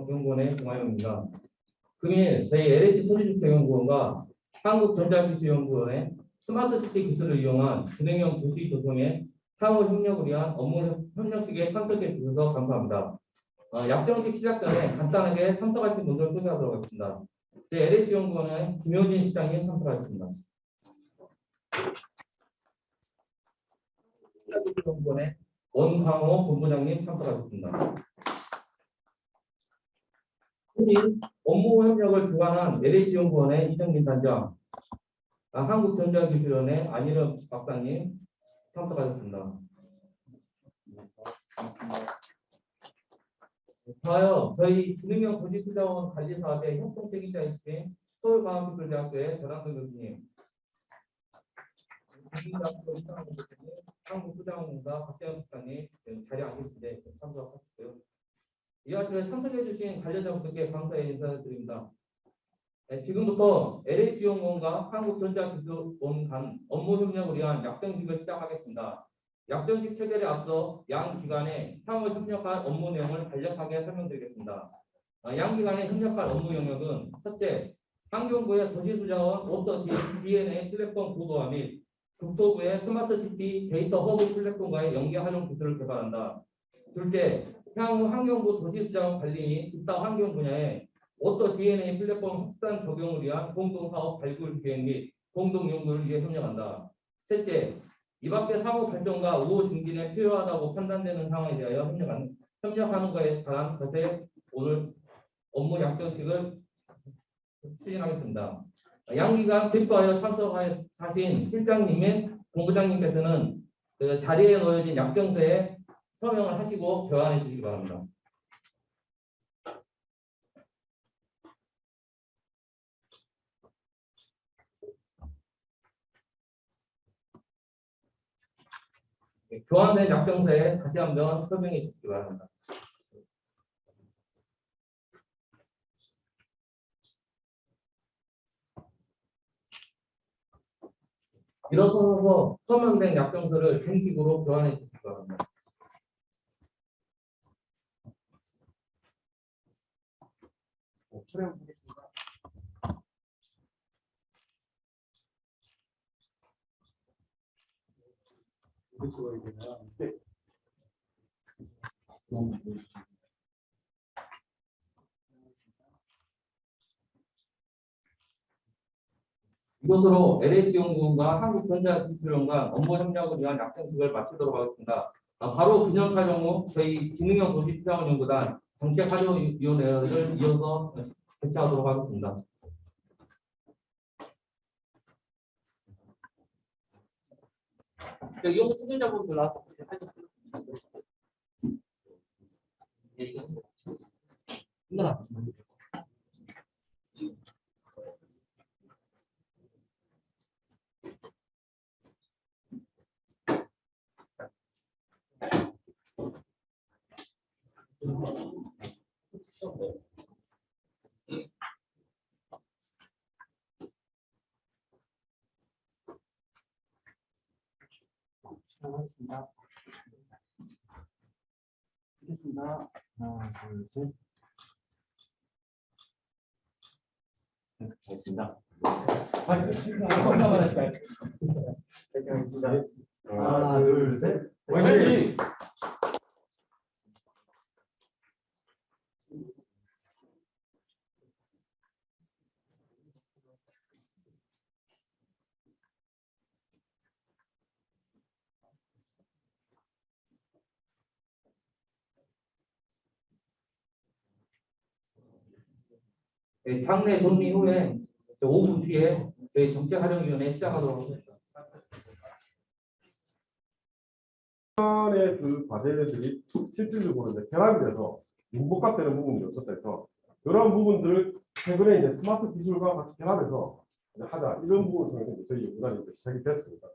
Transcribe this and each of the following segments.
연구원의 동아영입니다. 금일 저희 LH 토지주택연구원과 한국전자기술연구원의 스마트시티 기술을 이용한 진행형 도시 조성의 상호 협력을 위한 업무 협력식에 참석해 주셔서 감사합니다. 약정식 시작 전에 간단하게 참석하신 분들 소개하도록 하겠습니다. 제 LH 연구원의 김효진 시장님 참석하셨습니다. 연구원의 원광호 본부장님 참석하셨습니다. 업무 협력을 주관한 LH연구원의 이정민 단장, 한국전자기술원의 안일은 박사님 참석하셨습니다. 다음 저희 진흥형 도시투자원 관리사업의 협동 책임자이신 서울과학기술대학교의 전학근 교수님, 한국수자원공사 박재현 박사님 자리에 앉으신데 참석하셨고요. 이와 같이 참석해주신 관련자 분들께 감사의 인사드립니다. 지금부터 LH연구원과 한국전자기술원 간 업무 협력을 위한 약정식을 시작하겠습니다. 약정식 체결에 앞서 양 기관의 상호 협력할 업무 내용을 간략하게 설명드리겠습니다. 양 기관의 협력할 업무 영역은 첫째, 환경부의 도시수자원 워터 DNA 플랫폼 고도화 및 국토부의 스마트시티 데이터 허브 플랫폼과의 연계 활용 기술을 개발한다. 둘째, 향후 환경부 도시수자원 관리 및 이타 환경 분야의 워터 DNA 플랫폼 확산 적용을 위한 공동사업 발굴 기획 및 공동연구를 위해 협력한다. 셋째, 이 밖의 사고 발전과 우호 증진에 필요하다고 판단되는 상황에 대하여 협력하는 것에 관한 것에 오늘 업무 약정식을 추진하겠습니다. 양기관 대표하여 참석하신 실장님 및 본부장님께서는 그 자리에 놓여진 약정서에 서명을 하시고 교환해 주시기 바랍니다. 교환된 약정서에 다시 한번 서명해 주시기 바랍니다. 일어서서 서명된 약정서를 정식으로 교환해 주시기 바랍니다. 촬영하겠습니다. 이것으로 LH연구원과 한국전자기술원과 업무 협력을 위한 약정식을 마치도록 하겠습니다. 바로 기념 촬영 후 저희 진흥형 도시수자원연구단 정책활용위원회를 이어서 개최하도록 하겠습니다. 이 업무 책임자분들 나와서 사진 하겠습니다. 하겠습니다. 하나, 둘, 셋. 알겠습니다. 하나, 둘, 셋. 화이팅! 장례 정리 후에 5분 뒤에 저희 정책활용위원회 시작하도록 하겠습니다. 그 과제들이 실질적으로 이제 결합이 돼서 융복합되는 부분이 없었다 해서 그런 부분들을 최근에 이제 스마트 기술과 같이 결합해서 이제 하자 이런 부분을 통해서 저희 연구단이 이제 시작이 됐습니다.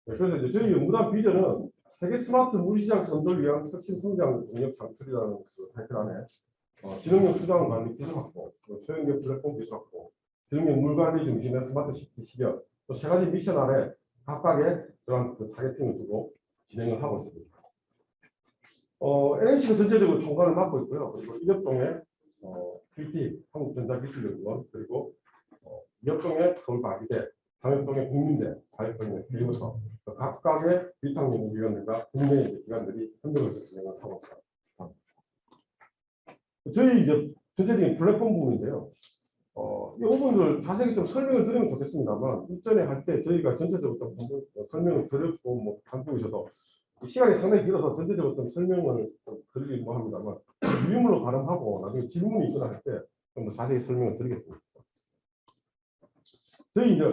그래서 이제 저희 연구단 비전은 세계 스마트 무시장 전도를 위한 혁신 성장 동력 창출이라는 그 타이틀 안에 지능형 수자원 관리 기술 확보, 초연결 플랫폼 기술 확보, 지능형 물관리 중심의 스마트 시티 실현, 또 세 가지 미션 아래 각각의 그런 그 타겟팅을 두고 진행을 하고 있습니다. NH가 전체적으로 총괄을 맡고 있고요. 그리고 이협동의 PT 한국전자기술연구원 그리고 이협동의 서울과기대, 장혁동의 국민대, 사회동의 교육서 각각의 위탁연구위원회가 국내 기관들이 협력해서 진행을 하고 있습니다. 저희 이제 전체적인 플랫폼 부분인데요. 이 부분들 자세히 좀 설명을 드리면 좋겠습니다만 이전에 할 때 저희가 전체적으로 좀 한번 설명을 드렸고 뭐 한국에서도 시간이 상당히 길어서 전체적으로 좀 설명을 좀 드리긴 합니다만 유물로 발음하고 나중에 질문이 있거나 할 때 좀 더 자세히 설명을 드리겠습니다. 저희 이제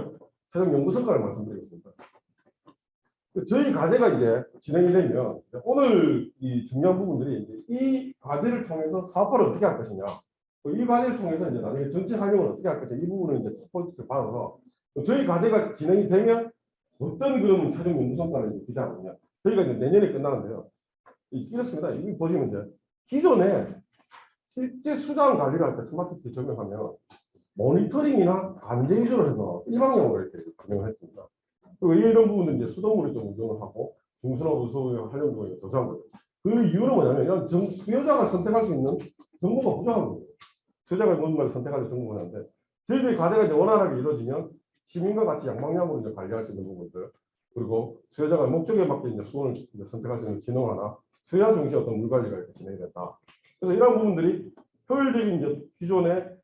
최종 연구 성과를 말씀드리겠습니다. 저희 과제가 이제 진행이 되면 오늘 이 중요한 부분들이 이제 이 과제를 통해서 사업화를 어떻게 할 것이냐, 이 과제를 통해서 이제 나중에 전체 활용을 어떻게 할 것이냐 이 부분을 이제 첫 번째 받아서 저희 과제가 진행이 되면 어떤 그런 최종 연구 성과를 기대하느냐. 저희가 이제 내년에 끝나는데요. 이렇습니다. 여기 보시면 이제 기존에 실제 수장 관리를 할 때 스마트시티 적용하면 모니터링이나 관제 위주로 해서 일방향으로 이렇게 진행을 했습니다. 그리고 이런 부분은 이제 수돗물에 좀 의존을 하고 중순하고 소유 활용도에 저장한 거예요. 그 이유는 뭐냐면 이런 수요자가 선택할 수 있는 정보가 부족한 거예요. 수요자가 뭔가를 선택하는 정보가 있는데 저희들이 과제가 이제 원활하게 이루어지면 시민과 같이 양방향으로 이제 관리할 수 있는 부분들, 그리고 수요자가 목적에 맞게 이제 수원을 이제 선택할 수 있는 진흥화나 수요자 중심 어떤 물 관리가 이렇게 진행이 된다. 그래서 이런 부분들이 효율적인 이제 기존의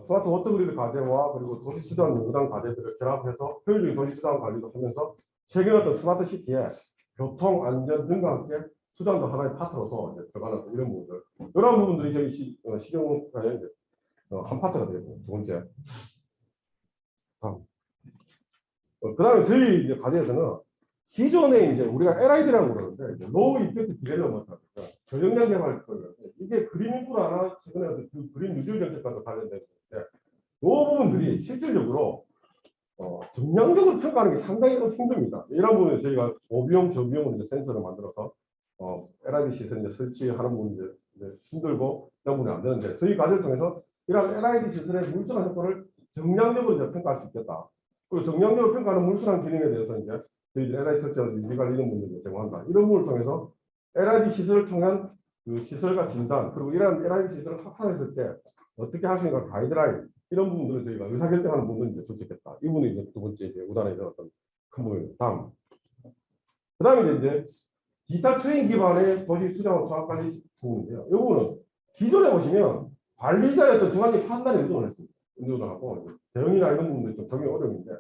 스마트 워터그리드 과제와 그리고 도시수단 연구단 과제들을 결합해서 효율적인 도시수단 관리도 하면서 최근 어떤 스마트 시티에 교통 안전 등과 함께 수단도 하나의 파트로서 이제 들어가는 이런 부분들, 이런 부분들이 저희 시정과의 이제 한 파트가 되겠습니다. 두 번째. 그다음에 저희 이제 과제에서는 기존에 이제 우리가 LID라고 그러는데 로우 이펙트 디벨롭먼트, 저역량 개발 이게 그린 인프라나 최근에 그 그린 뉴딜 정책과도 관련된 건데 이 부분들이 실질적으로 정량적으로 평가하는 게 상당히 힘듭니다. 이런 부분에 저희가 고비용 저비용으로 이제 센서를 만들어서 LID 시설 이제 설치하는 부분이 이제 힘들고 이런 부분이 안 되는데 저희 과제를 통해서 이런 LID 시설의 물순환 효과를 정량적으로 이제 평가할 수 있겠다. 그리고 정량적으로 평가하는 물순환 기능에 대해서 이제 저희들 LID 설치하는 유지관리 이런 부분을 제공한다. 이런 부분을 통해서 LID 시설을 통한 그 시설과 진단, 그리고 이러한 LID 시설을 확산했을 때 어떻게 할 수 있는 가이드라인, 이런 부분들을 저희가 의사결정하는 부분을 이제 조직했다. 이 부분이 이제 두 번째 이제 우단의 어떤 큰 부분입니다. 그다음에 이제 디지털 트윈 기반의 도시 수정 사업 관리 부분인데요. 이 부분은 기존에 보시면 관리자의 어떤 주관적 판단에 의존을 했습니다. 의존을 하고 대응이나 이런 부분들이 좀 적용이 어려운데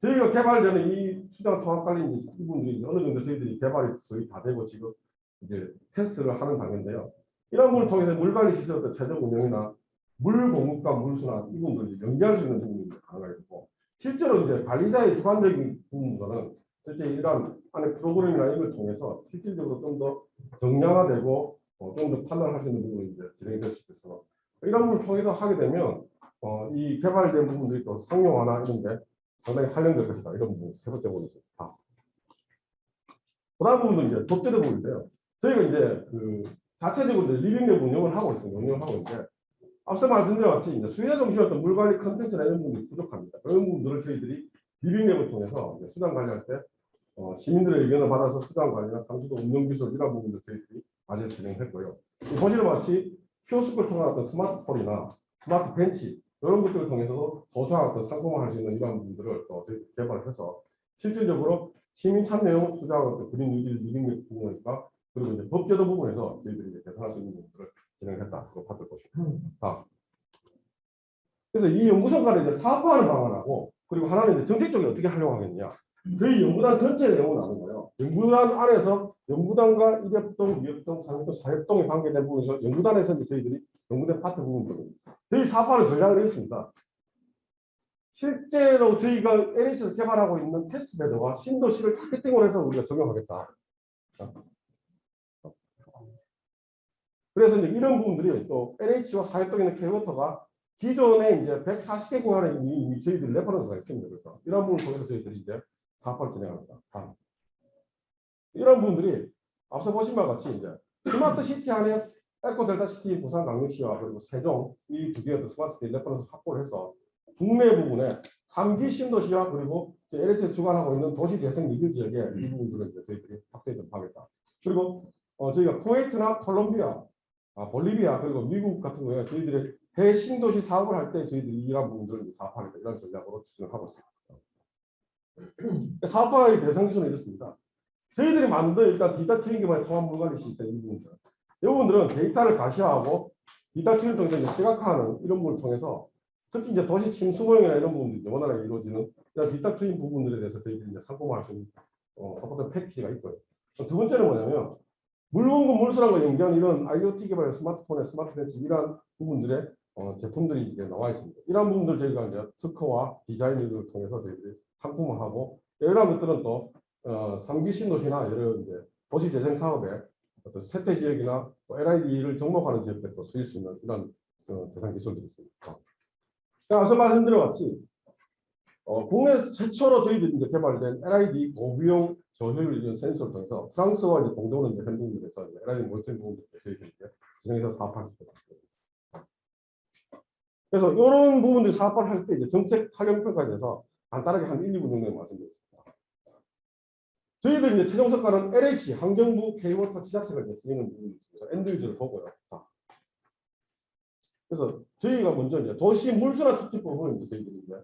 저희가 개발 전에 이 수정 통합 관리 이 부분들이 어느 정도 저희들이 개발이 거의 다 되고 지금 이제 테스트를 하는 단계인데요. 이런 부분을 통해서 물관리 시설 어떤 최적 운영이나 물 공급과 물 순환 이 부분들을 연계할 수 있는 부분이 가능하겠고, 실제로 이제 관리자의 주관적인 부분보다는 실제 이런 안에 프로그램이나 이런 걸 통해서 실질적으로 좀 더 정량화되고 좀 더 판단할 수 있는 부분이 이제 진행이 될 수 있어서 이런 부분을 통해서 하게 되면 이 개발된 부분들이 또 상용화나 이런데 상당히 활용될 것이다. 이런 부분 세 번째 부분입니다. 그다음 부분은 이제 덧대는 부분인데요. 저희가 이제 그 자체적으로 리빙랩 운영을 하고 있습니다. 운영을 하고 있는데 앞서 말씀드린 것 같이 이제 수요자 중심의 어떤 물 관리 컨텐츠나 이런 부분이 부족합니다. 그런 부분들을 저희들이 리빙랩을 통해서 이제 수단 관리할 때 시민들의 의견을 받아서 수단 관리나 상수도 운영 기술 이런 부분들 저희들이 과제 진행했고요. 보시는 같이 키오스크를 통한 어떤 스마트폴이나 스마트 벤치 이런 것들을 통해서도 소소한 어떤 상품화할 수 있는 이런 부분들을 또 저희들이 개발해서 실질적으로 시민 참여형 수장 어떤 그린 뉴딜 리빙랩 부분과 그리고 이제 법제도 부분에서 저희들이 이제 개선할 수 있는 부분들을 진행했다. 그 파트를 보십니다. 그래서 이 연구 성과를 이제 사업화하는 방안하고 그리고 하나는 이제 정책적으로 어떻게 하려고 하겠냐. 저희 연구단 전체 내용을 나눈 거예요. 연구단 안에서 연구단과 일협동, 위협동, 상협동, 사협동에 관계된 부분에서 연구단에서 이제 저희들이 연구된 파트 부분들 저희 사업화를 전략을 했습니다. 실제로 저희가 NH에서 개발하고 있는 테스트베드와 신도시를 타겟팅을 해서 우리가 적용하겠다. 그래서 이제 이런 부분들이 또 NH와 사회동에 있는 K워터가 기존에 이제 140개 공항에 이미 저희들 레퍼런스가 있습니다. 그래서 이런 부분을 통해서 저희들이 이제 사업을 진행합니다. 이런 부분들이 앞서 보신 바와 같이 이제 스마트 시티 안에 에코델타 시티, 부산 강릉시와 그리고 세종 이 두 개의 스마트 시티 레퍼런스 확보를 해서 국내 부분에 3기 신도시와 그리고 NH에 주관하고 있는 도시 재생 미들 지역에 이 부분들을 이제 저희들이 확대 좀 하겠다. 그리고 저희가 쿠웨이트나 콜롬비아, 볼리비아 그리고 미국 같은 경우에 저희들이 해외 신도시 사업을 할 때 저희들이 이런 부분들을 사업하겠다 이런 전략으로 추진을 하고 있습니다. 사업화의 대상 기준은 이렇습니다. 저희들이 만든 일단 디지털 트윈 기반의 통합 물관리 시스템 이 부분들. 이 부분들은 데이터를 가시화하고 디지털 트윈을 통해서 이제 시각화하는 이런 부분을 통해서 특히 이제 도시 침수모형이나 이런 부분들이 원활하게 이루어지는 이런 디지털 트윈 부분들에 대해서 저희들이 이제 상품화할 수 있는 서포트 패키지가 있고요. 두 번째는 뭐냐면 물공급 물수랑과 연계한 이런 IoT 개발의 스마트폰의 스마트 렌치 이러한 부분들의 제품들이 이제 나와 있습니다. 이러한 부분들 저희가 이제 특허와 디자인을 통해서 저희들이 상품화하고 이러한 것들은 또 3기 신도시나 여러 이제 도시 재생 사업에 어떤 세태 지역이나 LID를 접목하는 지역에 또 쓰일 수 있는 이런 대상 기술들이 있습니다. 앞서 말씀드렸같이 국내 최초로 저희들이 이제 개발된 LID 고비용 저효율 센서를 통해서 프랑스와 이제 공동으로 이제 한 부분들에서 LID 모니터링 부분들 저희들이 이제 진행해서 사업할 수 있습니다. 그래서 이런 부분들 사업을 할 때 이제 정책 활용 평가에 대해서 간단하게 한 1, 2분 정도 말씀드리겠습니다. 저희들이 이제 최종 성과는 LH 환경부 K워터 지자체가 이제 쓰이는 부분에서 엔드 유저를 보고요. 그래서 저희가 먼저 이제 도시 물수나 특집 부분을 이제 저희들이 이제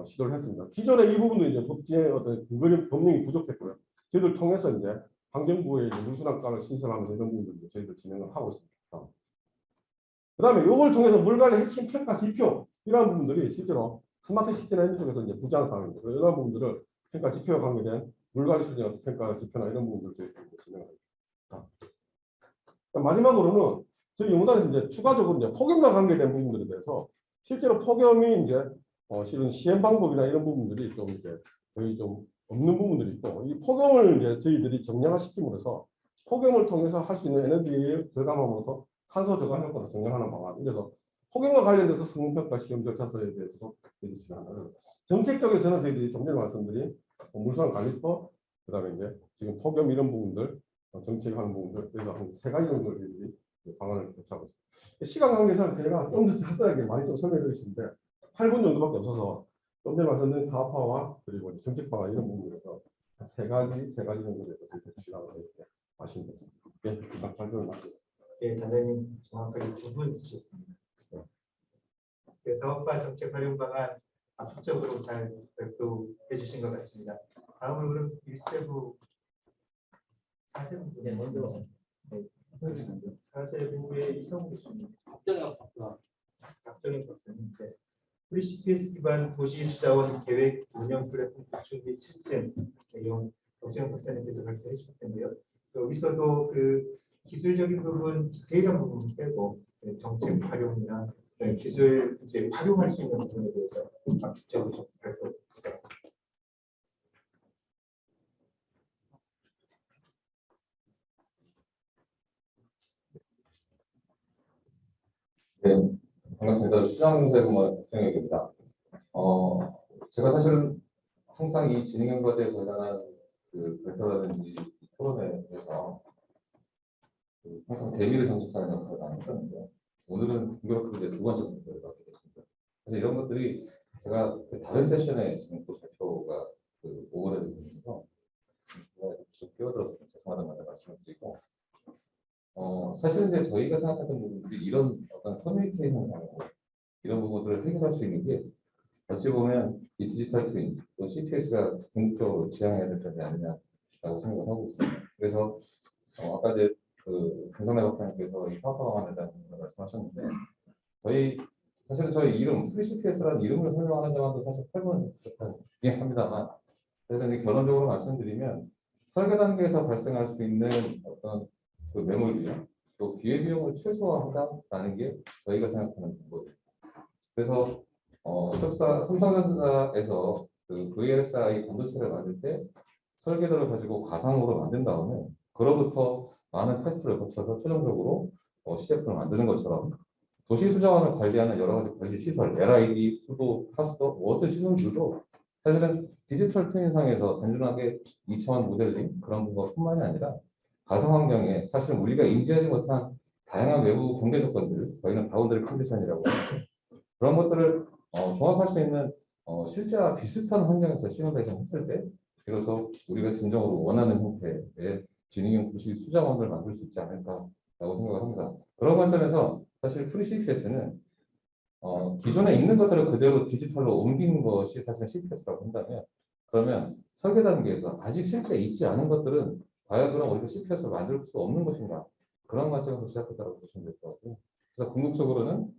시도를 했습니다. 기존에 이 부분도 이제 법제의 어떤 법령이 부족했고요. 저희들 통해서 이제 환경부의 물순환가를 신설하면서 이런 부분들 이제 저희들 진행을 하고 있습니다. 그다음에 이걸 통해서 물관리 핵심 평가 지표 이러한 부분들이 실제로 스마트 시티나 이런 쪽에서 이제 부재한 상황입니다. 이런 부분들을 평가 지표와 관계된 물관리 수준 평가 지표나 이런 부분들을 저희들이 진행합니다. 마지막으로는 저희 연구단에서 이제 추가적으로 이제 폭염과 관계된 부분들에 대해서 실제로 폭염이 이제 실은 시행 방법이나 이런 부분들이 좀 이제 거의 좀 없는 부분들이 있고 이 폭염을 이제 저희들이 정량화시킴으로써 폭염을 통해서 할 수 있는 에너지를 절감하면서 탄소 저감 효과를 정량하는 방안. 그래서 폭염과 관련돼서 성능평가 시험 절차서에 대해서도 저희들이 진행한다. 정책적에서는 저희들이 좀 전에 말씀드린 물산 관리법, 그다음에 이제 지금 폭염 이런 부분들 정책하는 부분들 그래서 한 3가지 정도를 저희들이 방안을 개최하고 있습니다. 시간 관계상 제가 좀 더 자세하게 많이 좀 설명해 주시는데 8분 정도밖에 없어서 좀 전에 말씀드린 사업화와 그리고 정책 방안 이런 부분에서 세 가지 정도에 대해서 시간을 이렇게 마시면 되겠습니다. 예, 이상 발표를 마치겠습니다. 예, 단장님 정확하게 9분 쓰셨습니다. 그래서 사업화 정책 활용 방안 압축적으로 잘 발표해 주신 것 같습니다. 다음으로 그럼 1세부 4세부 네, 먼저 4세부의 이성우 교수님, 박정혁 박사. 박정희 박사님, 네. 프리CPS 기반 도시수자원 계획 운영 플랫폼 구축 및 실증 내용 박정희 박사님께서 발표해 주실 텐데요. 여기서도 그 기술적인 부분, 디테일한 부분 빼고 정책 활용이나 기술 이제 활용할 수 있는 부분에 대해서 압축적으로 좀 발표. 네, 반갑습니다. 수장사회공학 박정혁입니다. 제가 사실은 항상 이 진행형 과제에 관련한 그 발표라든지 토론회에서 항상 대미를 장식하는 역할을 많이 했었는데 오늘은 공교롭게 이제 2번째 발표를 맡게 됐습니다. 그래서 이런 것들이 제가 다른 세션에 지금 또 발표가 오버랩이 되면서 좀 끼어들어서 좀 죄송하다는 말을 말씀을 드리고 사실은 이제 저희가 생각하던 부분들이 이런 어떤 커뮤니케이션 상으로 이런 부분들을 해결할 수 있는 게 어찌 보면 이 디지털 트윈 또 CPS가 궁극적으로 지향해야 될 점이 아니냐라고 생각을 하고 있습니다. 그래서 아까 이제 강성래 박사님께서 이 사업화 방안에 대한 부분을 말씀하셨는데 사실은 저희 이름 FreeCPS라는 이름을 설명하는 데만도 사실 8분 부족하긴 합니다만 그래서 이제 결론적으로 말씀드리면 설계 단계에서 발생할 수 있는 어떤 그 매몰비용 또 기회비용을 최소화하자라는 게 저희가 생각하는 방법입니다. 그래서 삼성전자에서 그 VLSI 반도체를 만들 때 설계도를 가지고 가상으로 만든 다음에 그로부터 많은 테스트를 거쳐서 최종적으로 CF를 만드는 것처럼 도시수자원을 관리하는 여러 가지 관리 시설, LID, 수도, 하수도, 어떤 시설들도 사실은 디지털 트윈상에서 단순하게 2차원 모델링 그런 것뿐만이 아니라 가상 환경에 사실 우리가 인지하지 못한 다양한 외부 경계 조건들, 저희는 바운더리 컨디션이라고 하죠. 그런 것들을 종합할 수 있는 실제와 비슷한 환경에서 시뮬레이션 했을 때 비로소 우리가 진정으로 원하는 형태의 지능형 도시 수자원을 만들 수 있지 않을까라고 생각을 합니다. 그런 관점에서 사실 프리CPS는 기존에 있는 것들을 그대로 디지털로 옮기는 것이 사실 CPS라고 한다면, 그러면 설계 단계에서 아직 실제 있지 않은 것들은 과연 그럼 우리가 CPS를 만들 수 없는 것인가, 그런 관점에서 시작했다고 보시면 될 것 같고요. 그래서 궁극적으로는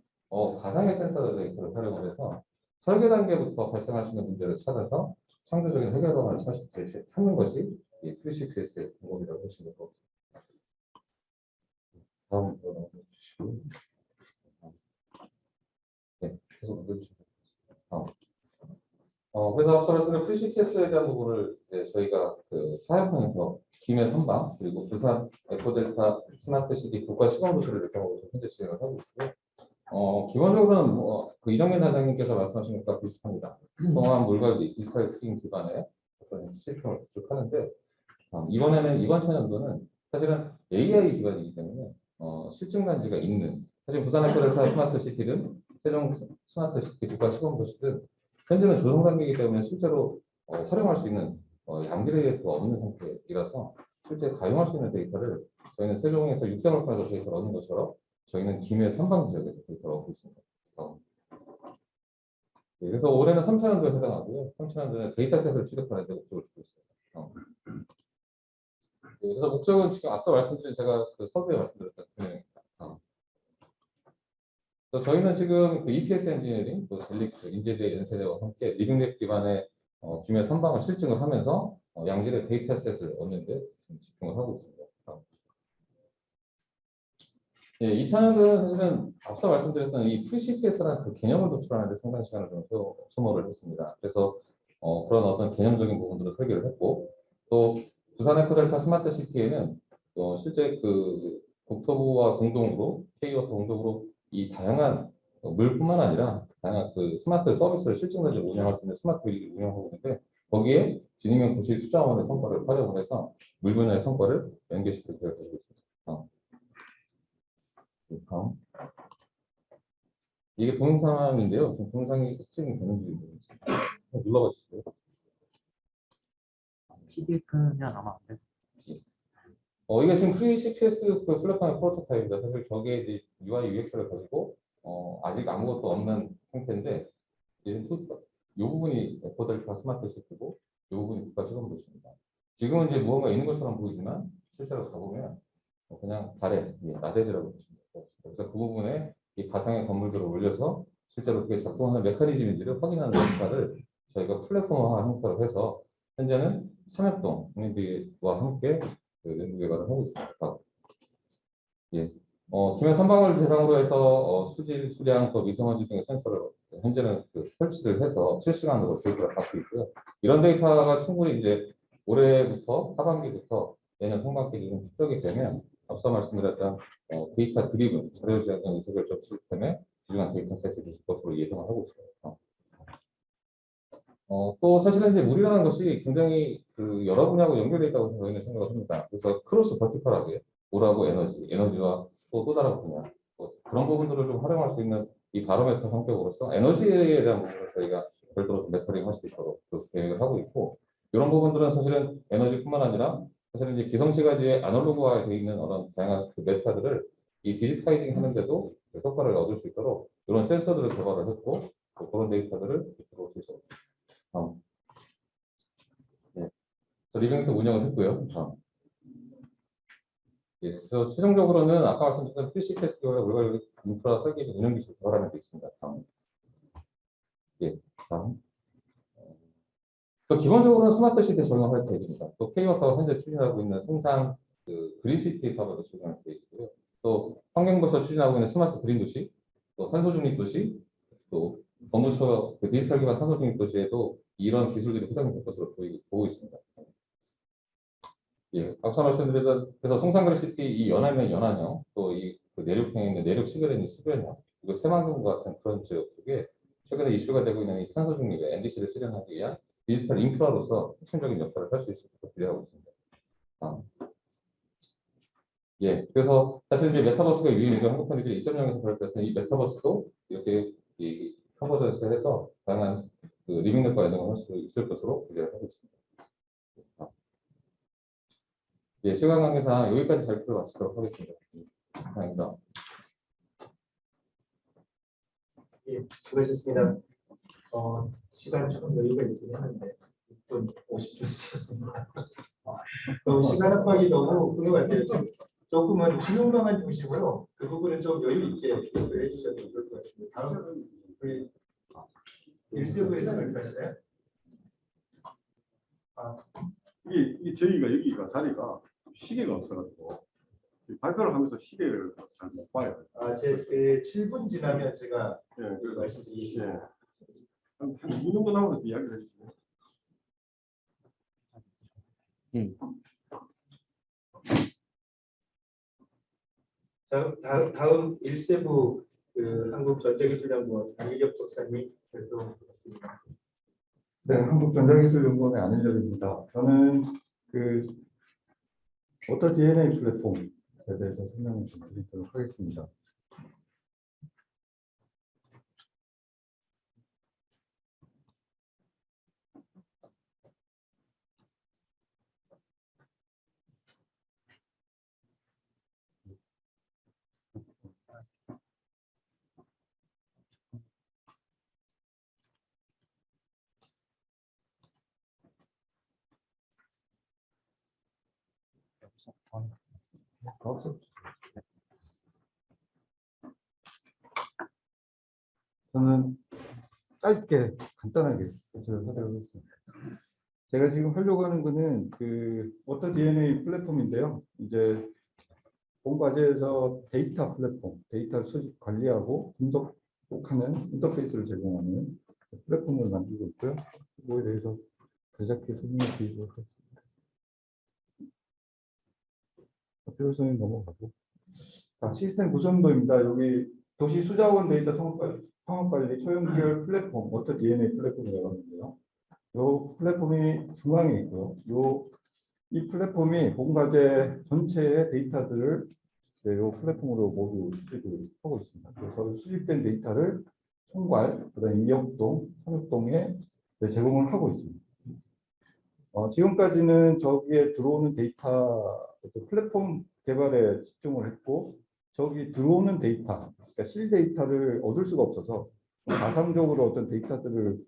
가상의 센서 데이터를 활용을 해서 설계 단계부터 발생할 수 있는 문제를 찾아서 창조적인 해결 방안을 찾는 것이 이 프리CPS의 방법이라고 보시면 될 것 같습니다. 다음 넘어주시고, 네, 계속 넘겨주시면 됩니다. 그래서 앞서 말씀드린 프리CPS에 대한 부분을 이제 저희가 그 사회편에서 김해 선박 그리고 부산 에코델타 스마트시티 국가 시범도시를 예정으로 현재 진행을 하고 있고요. 기본적으로는 그 이정민 단장님께서 말씀하신 것과 비슷합니다. 통합 물관리 디지털 트윈 기반의 어떤 시스템을 구축하는데, 이번 차년도는 사실은 AI 기반이기 때문에 실증 단지가 있는, 사실 부산 에코델타 스마트시티든 세종 스마트시티 국가 시범도시든 현재는 조성 단계이기 때문에 실제로 활용할 수 있는 양질의 데이터가 없는 상태이라서 실제 가용할 수 있는 데이터를 저희는 세종에서 육상을판에서 데이터를 얻는 것처럼 저희는 김해 선방 지역에서 데이터를 얻고 있습니다. 네, 그래서 올해는 3차년도에 해당하고요. 3차년도에 데이터셋을 취득하는 데 목적을 두고 있습니다. 네, 그래서 목적은 지금 앞서 말씀드린 제가 그 서두에 말씀드렸던 분야입니다. 저희는 지금 그 EPS 엔지니어링, 또 젤릭스, 인제대, 연세대와 함께 리빙랩 기반의 김해 선방을 실증을 하면서 양질의 데이터셋을 얻는 데 집중을 하고 있습니다. 예, 2차년도는 사실은 앞서 말씀드렸던 이 FreeCPS라는 그 개념을 도출하는 데 상당히 시간을 좀 소모를 했습니다. 그래서 그런 어떤 개념적인 부분들을 설계를 했고, 또 부산 에코델타 스마트 시티에는 실제 그 국토부와 공동으로, K와 공동으로 이 다양한 물뿐만 아니라 다양한 그 스마트 서비스를 실증까지 운영할 수 있는 스마트 그리드를 운영하고 있는데, 거기에 지능형 도시 수자원의 성과를 활용을 해서 물 분야의 성과를 연계시킬 계획을 하고 있습니다. 이게 동영상인데요. 동영상이 스트리밍 되는지 눌러봐 주세요. PDF는 아마 안 돼. 이게 지금 FreeCPS 그 플랫폼의 프로토타입입니다. 사실 저게 이제 UI, UX를 가지고 아직 아무것도 없는 형태인데, 이 부분이 에코델타 스마트 시티고, 이 부분이 국가 시범도시입니다. 지금은 이제 무언가 있는 것처럼 보이지만 실제로 가보면 그냥 달에 나대지라고 보시면 됩니다. 그래서 그 부분에 이 가상의 건물들을 올려서 실제로 그게 작동하는 메커니즘인지를 확인하는 역할을 저희가 플랫폼화 형태로 해서 현재는 삼엽동 국민비와 함께 연구 개발을 하고 있습니다. 예. 김해 선박을 대상으로 해서 수질, 수량, 또 미세먼지 등의 센서를 현재는 설치를 해서 실시간으로 데이터를 받고 있고요. 이런 데이터가 충분히 이제 올해부터 하반기부터 내년 상반기 좀 축적이 되면 앞서 말씀드렸던 데이터 드리븐 자료 지향형 의사결정 시스템에 기준한 데이터 세트를 줄 것으로 예상을 하고 있습니다. 또 사실은 이제 물이라는 것이 굉장히 그 여러 분야하고 연결되어 있다고 저희는 생각을 합니다. 그래서 크로스 버티컬하게 물하고 에너지와 또 다른 분야, 그런 부분들을 좀 활용할 수 있는 이 바로메터 성격으로서 에너지에 대한 부분을 저희가 별도로 메터링 할 수 있도록 계획을 하고 있고, 이런 부분들은 사실은 에너지뿐만 아니라 사실은 이제 기성시가지에 아날로그화되어 있는 어떤 다양한 그 메타들을 이 디지타이징 하는데도 효과를 얻을 수 있도록 이런 센서들을 개발을 했고, 또 그런 데이터들을 이쪽으로 해서 네. 리빙트 운영을 했고요. 예, 그래서 최종적으로는 아까 말씀드렸던 FreeCPS와 우리가 인프라 설계 운영 기술 개발하면 되겠습니다. 다음. 예, 다음. 그래서 기본적으로는 스마트 시티에 적용할 계획입니다. 또 K워터가 현재 추진하고 있는 생산 그린시티 사업에도 적용할 계획이고요. 또 환경부에서 추진하고 있는 스마트 그린 도시, 또 탄소 중립 도시, 또 법무처 그 디지털 기반 탄소 중립 도시에도 이런 기술들이 활용이 될 것으로 보고 있습니다. 예, 앞서 말씀드렸던 그래서 송산그린시티 이 연안면 연안형, 또 이 그 내륙형에 있는 내륙 시결에 있는 수변형, 그리고 새만금 같은 그런 지역 쪽에 최근에 이슈가 되고 있는 이 탄소 중립의 NDC를 실현하기 위한 디지털 인프라로서 핵심적인 역할을 할 수 있을 것으로 기대하고 있습니다. 예, 그래서 사실 이제 메타버스가 유행이죠. 한국 팬들이 2.0에서 발표했던 이 메타버스도 이렇게 이 컨버전스 해서 다양한 그 리빙넷과 연동을 할 수 있을 것으로 기대를 하고 있습니다. 예, 시간 관계상 여기까지 발표 마치도록 하겠습니다. 감사합니다. 예, 수고하셨습니다. 시간 조금 여유가 있긴 했는데 6분 50초 쓰셨습니다. 너무 시간 압박이 너무 그런 것 같아요. 지금 조금은 비용망한 중심으로 그 부분은 좀 여유 있게 해주셔도 좋을 것 같습니다. 다음 우리 일세부에서 발표하시나요? 이 저희가 여기가 자리가 시계가 없어가지고 발표를 하면서 시계를 잘 못 봐요. 제 7분 지나면 제가 예, 그래서 말씀드리겠습니다. 한 2분 정도 남아서 이야기를 해주시면. 다음 1세부 한국전자기술연구원 안일엽 박사님 발표 부탁드립니다. 네, 한국전자기술연구원의 안일엽입니다. 저는 그 워터 DNA 플랫폼에 대해서 설명을 좀 드리도록 하겠습니다. 저는 짧게 간단하게 제가 하도록 하겠습니다. 제가 지금 하려고 하는 거는 그 워터 DNA 플랫폼인데요. 이제 본 과제에서 데이터 플랫폼, 데이터 수집 관리하고 분석하는 인터페이스를 제공하는 플랫폼을 만들고 있고요. 그거에 대해서 간략하게 설명해 드리도록 하겠습니다. 필요성이 넘어가고. 시스템 구성도입니다. 여기 도시 수자원 데이터 통합관리 초연결 플랫폼, 워터 DNA 플랫폼이라고 하는데요. 이 플랫폼이 중앙에 있고요. 이 플랫폼이 본과제 전체의 데이터들을 이 플랫폼으로 모두 수집을 하고 있습니다. 그래서 수집된 데이터를 총괄, 그다음에 이역동, 삼역동에 제공을 하고 있습니다. 지금까지는 저기에 들어오는 데이터 플랫폼 개발에 집중을 했고, 저기 들어오는 데이터, 그러니까 실 데이터를 얻을 수가 없어서 가상적으로 어떤 데이터들을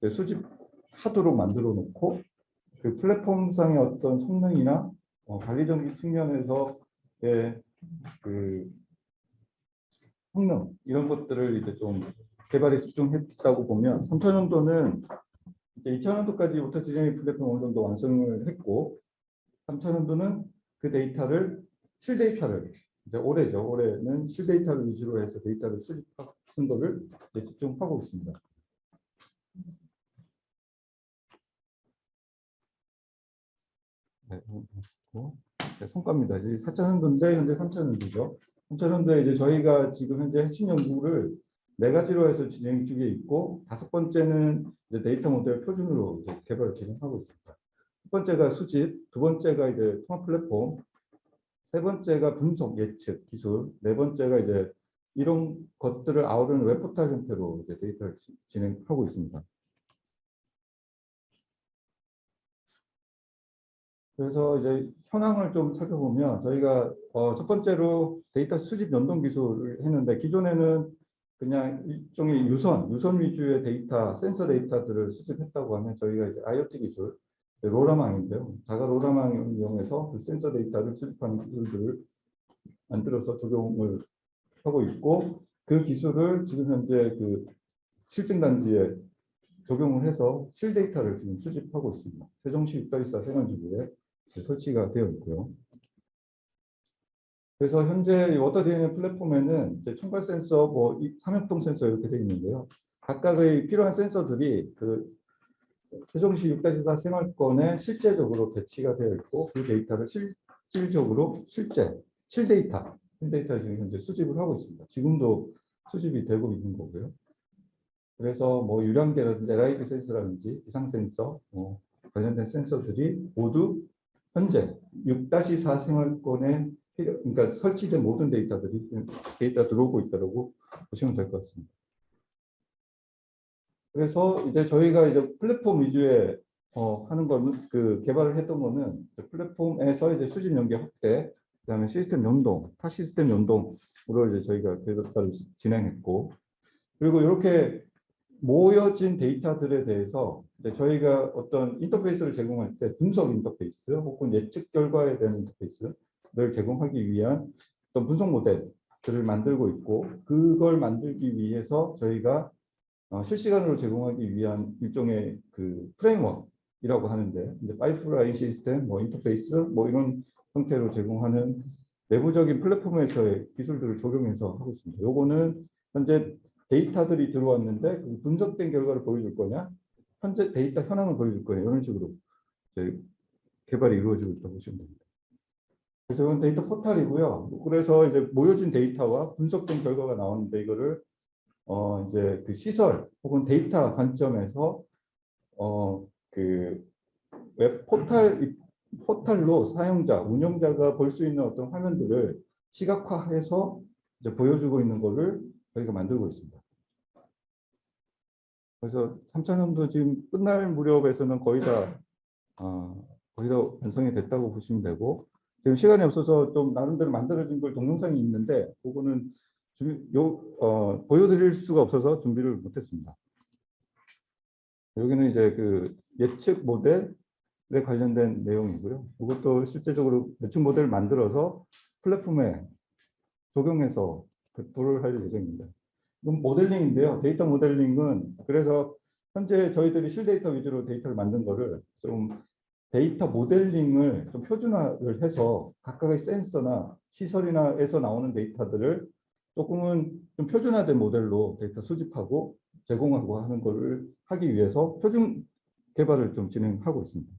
수집하도록 만들어 놓고, 그 플랫폼상의 어떤 성능이나 관리적인 측면에서 그 성능 이런 것들을 이제 좀 개발에 집중했다고 보면 3차년도는 이제 2차년도까지 워터 디자인 플랫폼 어느 정도 완성을 했고 3차년도는 그 데이터를 실 데이터를 이제 올해는 실 데이터를 위주로 해서 데이터를 수집하는 것을 집중하고 있습니다. 성과입니다. 이제 4차년도인데 현재 3차년도죠. 3차년도에 이제 저희가 지금 현재 핵심 연구를 4가지로 해서 진행 중에 있고 5번째는 이제 데이터 모델 표준으로 이제 개발을 진행하고 있습니다. 첫 번째가 수집, 두 번째가 이제 통합 플랫폼, 세 번째가 분석 예측 기술, 네 번째가 이제 이런 것들을 아우르는 웹포탈 형태로 이제 데이터를 진행하고 있습니다. 그래서 이제 현황을 좀 살펴보면 저희가 첫 번째로 데이터 수집 연동 기술을 했는데 기존에는 그냥 일종의 유선 위주의 데이터, 센서 데이터들을 수집했다고 하면 저희가 이제 IoT 기술, 로라망인데요. 자가 로라망을 이용해서 그 센서 데이터를 수집하는 기술들을 만들어서 적용을 하고 있고 그 기술을 지금 현재 그 실증단지에 적용을 해서 실 데이터를 지금 수집하고 있습니다. 세종시 6-4 생활지구에 설치가 되어 있고요. 그래서 현재 워터 DNA 플랫폼에는 이제 총괄 센서, 삼역동 센서 이렇게 되어 있는데요. 각각의 필요한 센서들이 그 세종시 6-4 생활권에 실제적으로 배치가 되어 있고 그 데이터를 실질적으로 실 데이터를 지금 현재 수집을 하고 있습니다. 지금도 수집이 되고 있는 거고요. 그래서 유량계라든지 LID 센서라든지 기상 센서 관련된 센서들이 모두 현재 6-4 생활권에 그러니까 설치된 모든 데이터들이 데이터 들어오고 있다고 보시면 될 것 같습니다. 그래서 이제 저희가 이제 플랫폼 위주의 하는 거는 그 개발을 했던 거는 플랫폼에서 이제 수집 연계 확대, 그다음에 시스템 연동, 타 시스템 연동으로 이제 저희가 개발을 진행했고, 그리고 이렇게 모여진 데이터들에 대해서 이제 저희가 어떤 인터페이스를 제공할 때 분석 인터페이스 혹은 예측 결과에 대한 인터페이스를 제공하기 위한 어떤 분석 모델들을 만들고 있고, 그걸 만들기 위해서 저희가 실시간으로 제공하기 위한 일종의 그 프레임워크이라고 하는데, 이제 파이프라인 시스템, 뭐 인터페이스, 뭐 이런 형태로 제공하는 내부적인 플랫폼에서의 기술들을 적용해서 하고 있습니다. 요거는 현재 데이터들이 들어왔는데 그 분석된 결과를 보여줄 거냐, 현재 데이터 현황을 보여줄 거냐, 이런 식으로 저희 개발이 이루어지고 있다고 보시면 됩니다. 그래서 이건 데이터 포탈이고요. 그래서 이제 모여진 데이터와 분석된 결과가 나오는데, 이거를 이제 그 시설 혹은 데이터 관점에서 그 웹 포탈로 사용자, 운영자가 볼 수 있는 어떤 화면들을 시각화해서 이제 보여주고 있는 거를 저희가 만들고 있습니다. 그래서 3차년도 지금 끝날 무렵에서는 거의 다 완성이 됐다고 보시면 되고, 지금 시간이 없어서 좀 나름대로 만들어진 걸 동영상이 있는데, 그거는 보여드릴 수가 없어서 준비를 못했습니다. 여기는 이제 그 예측 모델에 관련된 내용이고요. 이것도 실제적으로 예측 모델을 만들어서 플랫폼에 적용해서 배포를 할 예정입니다. 이건 모델링인데요. 데이터 모델링은 그래서 현재 저희들이 실데이터 위주로 데이터를 만든 거를 좀 데이터 모델링을 좀 표준화를 해서 각각의 센서나 시설이나에서 나오는 데이터들을 조금은 좀 표준화된 모델로 데이터 수집하고 제공하고 하는 거를 하기 위해서 표준 개발을 좀 진행하고 있습니다.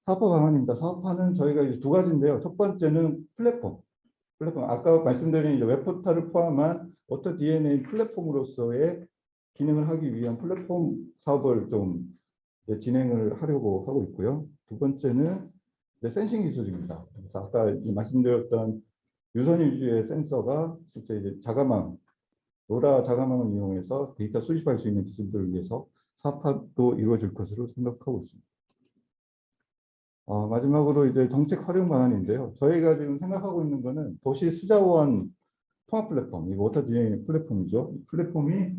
사업화 방안입니다. 사업화는 저희가 이제 두 가지인데요. 첫 번째는 플랫폼. 아까 말씀드린 이제 웹포탈을 포함한 워터 DNA 플랫폼으로서의 기능을 하기 위한 플랫폼 사업을 좀 진행을 하려고 하고 있고요. 두 번째는 이제 센싱 기술입니다. 그래서 아까 말씀드렸던 유선 위주의 센서가 실제 이제 자가망, 로라 자가망을 이용해서 데이터 수집할 수 있는 기술들을 위해서 사업화도 이루어질 것으로 생각하고 있습니다. 마지막으로 이제 정책 활용 방안인데요. 저희가 지금 생각하고 있는 거는 도시 수자원 통합 플랫폼, 이 워터 DNA 플랫폼이죠. 이 플랫폼이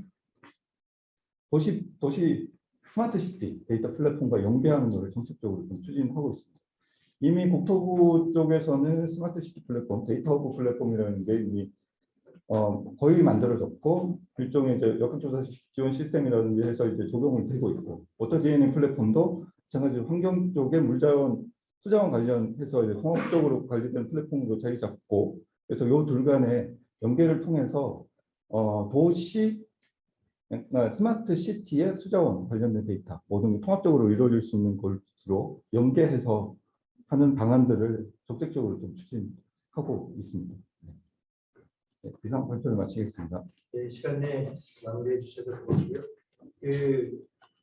도시 스마트 시티 데이터 플랫폼과 연계하는 것을 정책적으로 좀 추진하고 있습니다. 이미 국토부 쪽에서는 스마트 시티 플랫폼, 데이터 허브 플랫폼이라는 게 이미 거의 만들어졌고, 일종의 이제 역학조사 지원 시스템이라든지 해서 이제 적용을 되고 있고, 워터 DNA 플랫폼도 마찬가지로 환경 쪽에 물자원, 수자원 관련해서 이제 통합적으로 관리된 플랫폼으로 자리 잡고, 그래서 이 둘 간의 연계를 통해서 도시 스마트 시티의 수자원 관련된 데이터 모든 게 통합적으로 이루어질 수 있는 것으로 연계해서 하는 방안들을 적극적으로 좀 추진하고 있습니다. 네, 이상 발표를 마치겠습니다. 네, 시간 내에 마무리해 주셔서 고맙고요.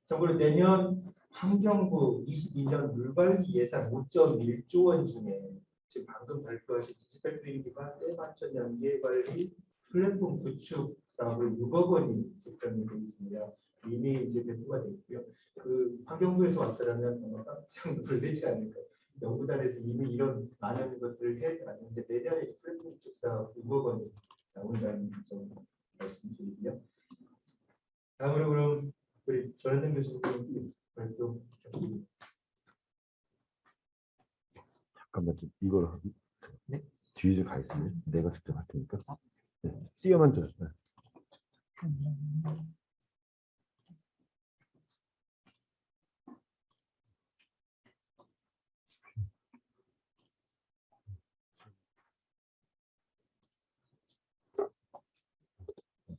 참고로 내년 환경부 22년 물관리 예산 5.1조 원 중에 지금 방금 발표하신 디지털 트윈 기반 때맞춘 연계 관리 플랫폼 구축 사업을 6억 원이 집행이 되어 있습니다. 이미 이제 배포가 됐고요. 그 환경부에서 왔다라면 아마 깜짝 놀라지 않을까. 연구단에서 이미 이런 많은 것들을 해왔는데 내년에 플랫폼 구축 사업 6억 원이 나온다는 점 말씀드리고요. 다음으로 그럼 우리 전현생 교수님 발표 부탁드립니다. 잠깐만 좀 이걸 뒤에 좀 가 있으면 내가 직접 할 테니까. 네, 씌어만 줬어요.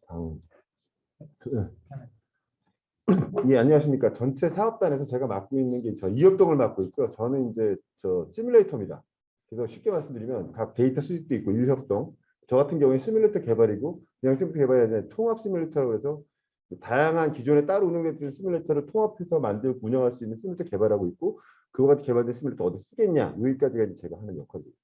다음. 예, 안녕하십니까. 전체 사업단에서 제가 맡고 있는 게 저 이협동을 맡고 있고요. 저는 이제 저 시뮬레이터입니다. 그래서 쉽게 말씀드리면 각 데이터 수집도 있고 이협동. 저 같은 경우에 시뮬레이터 개발이고 그냥 시뮬레이터 개발이 아니라 통합 시뮬레이터라고 해서 다양한 기존에 따로 운영되는 시뮬레이터를 통합해서 만들고 운영할 수 있는 시뮬레이터 개발하고 있고, 그거 같이 개발된 시뮬레이터 어디 쓰겠냐, 여기까지가 이제 제가 하는 역할입니다.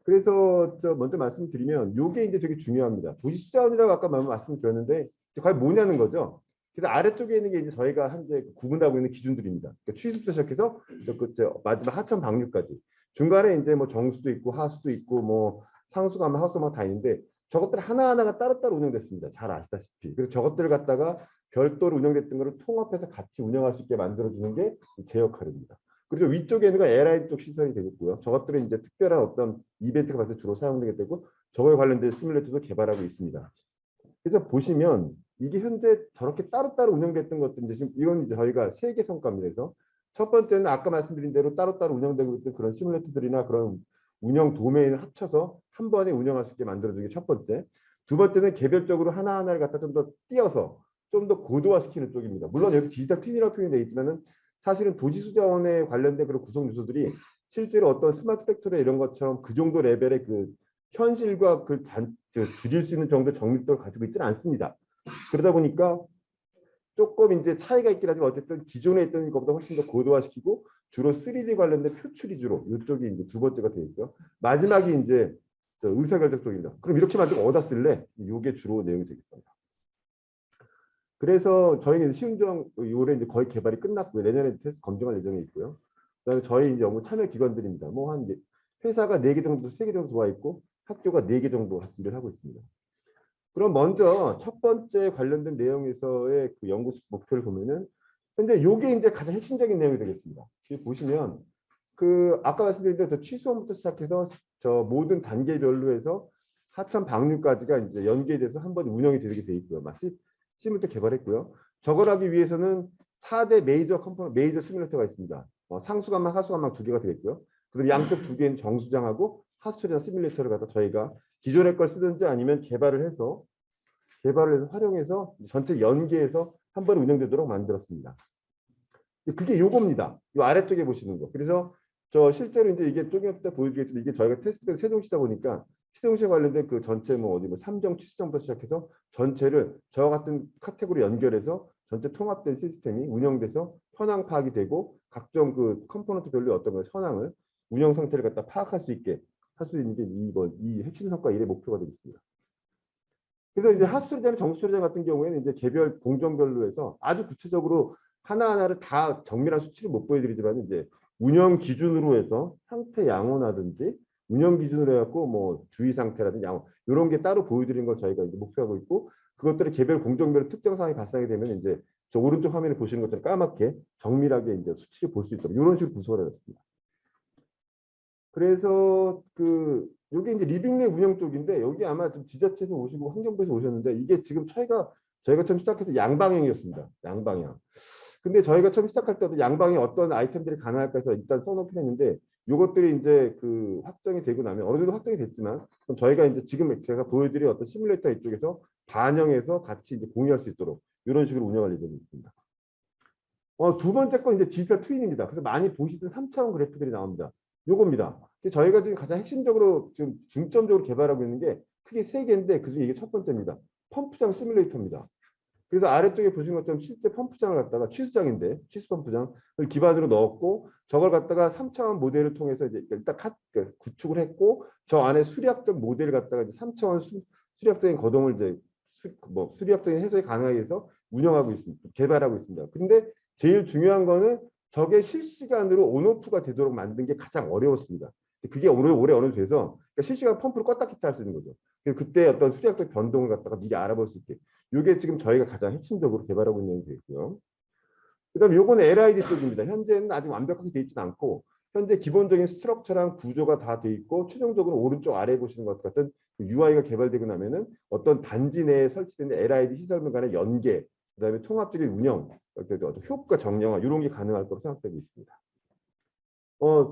그래서 저 먼저 말씀드리면 이게 이제 되게 중요합니다. 도시 수자원이라고 아까 말씀드렸는데 과연 뭐냐는 거죠. 그래서 아래쪽에 있는 게 이제 저희가 현재 구분하고 있는 기준들입니다. 그러니까 취수부터 시작해서 마지막 하천 방류까지. 중간에 이제 뭐 정수도 있고 하수도 있고 뭐 상수가마 하수가마 다 있는데 저것들 하나하나가 따로따로 운영됐습니다. 잘 아시다시피. 그래서 저것들을 갖다가 별도로 운영됐던 거를 통합해서 같이 운영할 수 있게 만들어주는 게 제 역할입니다. 그리고 위쪽에 있는 건 LI 쪽 시설이 되겠고요. 저것들은 이제 특별한 어떤 이벤트가 봤을 때 주로 사용되게 되고 저거에 관련된 시뮬레이터도 개발하고 있습니다. 그래서 보시면 이게 현재 저렇게 따로따로 운영됐던 것들인데 지금 이건 이제 저희가 3개 성과입니다. 그래서 첫 번째는 아까 말씀드린 대로 따로따로 운영되고 있던 그런 시뮬레이터들이나 그런 운영 도메인을 합쳐서 한 번에 운영할 수 있게 만들어주는 게 첫 번째. 두 번째는 개별적으로 하나하나를 갖다 좀 더 띄어서 좀 더 고도화시키는 쪽입니다. 물론 여기 디지털 트윈이라고 표현되어 있지만은 사실은 도시수자원에 관련된 그런 구성 요소들이 실제로 어떤 스마트 팩토리 이런 것처럼 그 정도 레벨의 그 현실과 줄일 수 있는 정도의 정밀도를 가지고 있지는 않습니다. 그러다 보니까 조금 이제 차이가 있긴 하지만 어쨌든 기존에 있던 것보다 훨씬 더 고도화시키고 주로 3D 관련된 표출 위주로 이쪽이 이제 두 번째가 되어 있고요. 마지막이 이제 의사결정 쪽입니다. 그럼 이렇게 만들면 어디다 쓸래? 이게 주로 내용이 되겠습니다. 그래서 저희는 시운정 올해 이제 거의 개발이 끝났고요. 내년에 테스트 검증할 예정이 있고요. 그다음에 저희 이제 연구 참여 기관들입니다. 뭐 한 회사가 4개 정도, 3개 정도 들어와 있고 학교가 4개 정도 일을 하고 있습니다. 그럼 먼저 첫 번째 관련된 내용에서의 그 연구 목표를 보면은 현재 이게 이제 가장 핵심적인 내용이 되겠습니다. 여기 보시면 그 아까 말씀드린 대로 취수원부터 시작해서 저 모든 단계별로 해서 하천 방류까지가 이제 연계돼서 한 번 운영이 되게 돼 있고요. 시뮬레이터 개발했고요. 저걸 하기 위해서는 4대 메이저 시뮬레이터가 있습니다. 상수관망, 하수관망 2개가 되겠고요. 그리고 양쪽 2개는 정수장하고 하수처리장 시뮬레이터를 갖다 저희가 기존의 걸 쓰든지 아니면 개발을 해서 활용해서 전체 연계해서 한 번에 운영되도록 만들었습니다. 그게 요겁니다. 요 아래쪽에 보시는 거. 그래서 저 실제로 이제 이게 조금 이따 보여드리겠지만 이게 저희가 테스트가 세종시다 보니까 세종시에 관련된 그 전체 뭐 어디 뭐 삼정 취수정부터 시작해서 전체를 저와 같은 카테고리 연결해서 전체 통합된 시스템이 운영돼서 현황 파악이 되고 각종 그 컴포넌트별로 어떤 걸 현황을 운영 상태를 갖다 파악할 수 있게 할 수 있는 게 이 핵심 성과 1의 목표가 되겠습니다. 그래서 이제 하수처리장, 정수처리장 같은 경우에는 이제 개별 공정별로 해서 아주 구체적으로 하나하나를 다 정밀한 수치를 못 보여드리지만 이제 운영 기준으로 해서 상태 양호나든지 운영 기준으로 해갖고 뭐 주의 상태라든지 양호 이런 게 따로 보여드리는 걸 저희가 이제 목표하고 있고 그것들을 개별 공정별로 특정 사항이 발생하게 되면 이제 저 오른쪽 화면에 보시는 것처럼 까맣게 정밀하게 이제 수치를 볼 수 있도록 이런 식으로 구성을 해놨습니다. 그래서 여기 이제 리빙내 운영 쪽인데 여기 아마 좀 지자체에서 오시고 환경부에서 오셨는데 이게 지금 저희가 처음 시작해서 양방향이었습니다. 양방향. 근데 저희가 처음 시작할 때도 양방에 어떤 아이템들이 가능할까 해서 일단 써놓긴 했는데 이것들이 이제 확정이 되고 나면 어느 정도 확정이 됐지만 그럼 저희가 이제 지금 제가 보여드린 어떤 시뮬레이터 이쪽에서 반영해서 같이 이제 공유할 수 있도록 이런 식으로 운영할 예정이 있습니다. 두 번째 건 이제 디지털 트윈입니다. 그래서 많이 보시던 3차원 그래프들이 나옵니다. 요겁니다. 저희가 지금 가장 핵심적으로 지금 중점적으로 개발하고 있는 게 크게 3개인데 그중에 이게 첫 번째입니다. 펌프장 시뮬레이터입니다. 그래서 아래쪽에 보신 것처럼 실제 펌프장을 갖다가 취수장인데 취수 펌프장을 기반으로 넣었고 저걸 갖다가 3차원 모델을 통해서 이제 일단 구축을 했고 저 안에 수리학적 모델을 갖다가 이제 3차원 수리학적인 거동을 이제 수리학적인 해석이 가능하게 해서 운영하고 있습니다. 개발하고 있습니다. 근데 제일 중요한 거는 저게 실시간으로 온오프가 되도록 만든 게 가장 어려웠습니다. 그게 오래 어느 정도 돼서 그러니까 실시간 펌프를 껐다 켰다 할 수 있는 거죠. 그때 어떤 수리학적 변동을 갖다가 미리 알아볼 수 있게. 이게 지금 저희가 가장 핵심적으로 개발하고 있는 내용이 되고요. 그다음에 요거는 LID 쪽입니다. 현재는 아직 완벽하게 되어 있지는 않고 현재 기본적인 스트럭처랑 구조가 다 되어 있고 최종적으로 오른쪽 아래에 보시는 것 같은 UI가 개발되고 나면은 어떤 단지 내에 설치된 LID 시설물 간의 연계, 그다음에 통합적인 운영, 효과 정량화 이런 게 가능할 거로 생각되고 있습니다.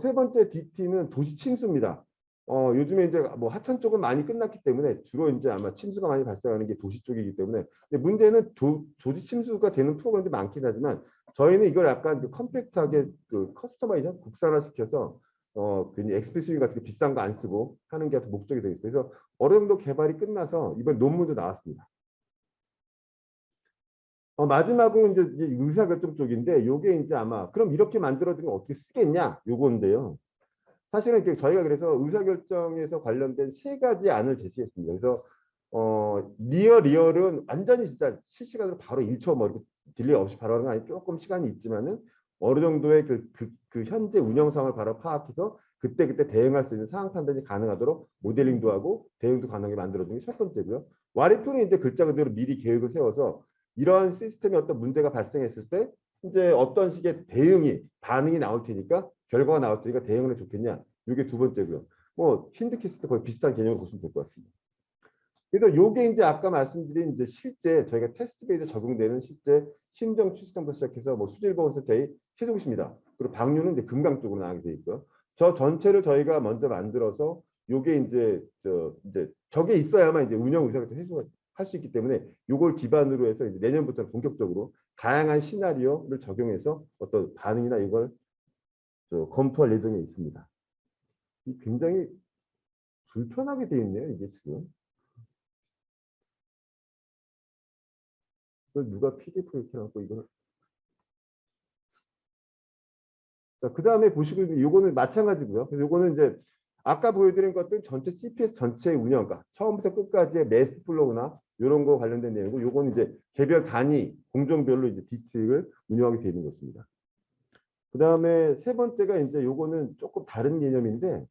세 번째 DT는 도시 침수입니다. 요즘에 이제 뭐 하천 쪽은 많이 끝났기 때문에 주로 이제 아마 침수가 많이 발생하는 게 도시 쪽이기 때문에 근데 문제는 도시 침수가 되는 프로그램들이 많긴 하지만 저희는 이걸 약간 컴팩트하게 커스터마이저 국산화시켜서 괜히 XP 같은 게 비싼 거 안 쓰고 하는 게 목적이 되겠어요. 그래서 어느 정도 개발이 끝나서 이번 논문도 나왔습니다. 마지막으로 이제 의사결정 쪽인데 요게 이제 아마 그럼 이렇게 만들어지면 어떻게 쓰겠냐 요건데요. 사실은 저희가 그래서 의사결정에서 관련된 3가지 안을 제시했습니다. 그래서 리얼은 완전히 진짜 실시간으로 바로 1초 뭐 이렇게 딜레이 없이 바로 하는 건 아니 조금 시간이 있지만은 어느 정도의 그 현재 운영상을 바로 파악해서 그때 대응할 수 있는 상황 판단이 가능하도록 모델링도 하고 대응도 가능하게 만들어주는 게 첫 번째고요. 와리표는 이제 글자 그대로 미리 계획을 세워서 이러한 시스템에 어떤 문제가 발생했을 때 이제 어떤 식의 대응이 반응이 나올 테니까 결과가 나올 테니까 대응을 해 좋겠냐. 이게 두 번째고요. 뭐 힌트캐스트 거의 비슷한 개념으로 보시면 될 것 같습니다. 그래서 요게 이제 아까 말씀드린 이제 실제 저희가 테스트 베이스 적용되는 실제 심정 추측부터 시작해서 뭐 수질 보건서 데이 최종시입니다. 그리고 방류는 이제 금강 쪽으로 나가게 돼 있고요. 저 전체를 저희가 먼저 만들어서 요게 이제 저게 있어야만 이제 운영 의사결정 할 수 있기 때문에 요걸 기반으로 해서 이제 내년부터 본격적으로 다양한 시나리오를 적용해서 어떤 반응이나 이걸 검토할 예정에 있습니다. 굉장히 불편하게 되어 있네요, 이게 지금. 이걸 누가 PDF 이렇게 해갖고 이걸. 자, 그 다음에 보시고 요거는 마찬가지고요. 그래서 요거는 이제 아까 보여드린 것들 전체 CPS 전체의 운영, 그러니까 처음부터 끝까지의 매스 플로우나 이런 거 관련된 내용이고, 요거는 이제 개별 단위 공정별로 이제 디트릭을 운영하게 되는 것입니다. 그 다음에 세 번째가 이제 요거는 조금 다른 개념인데,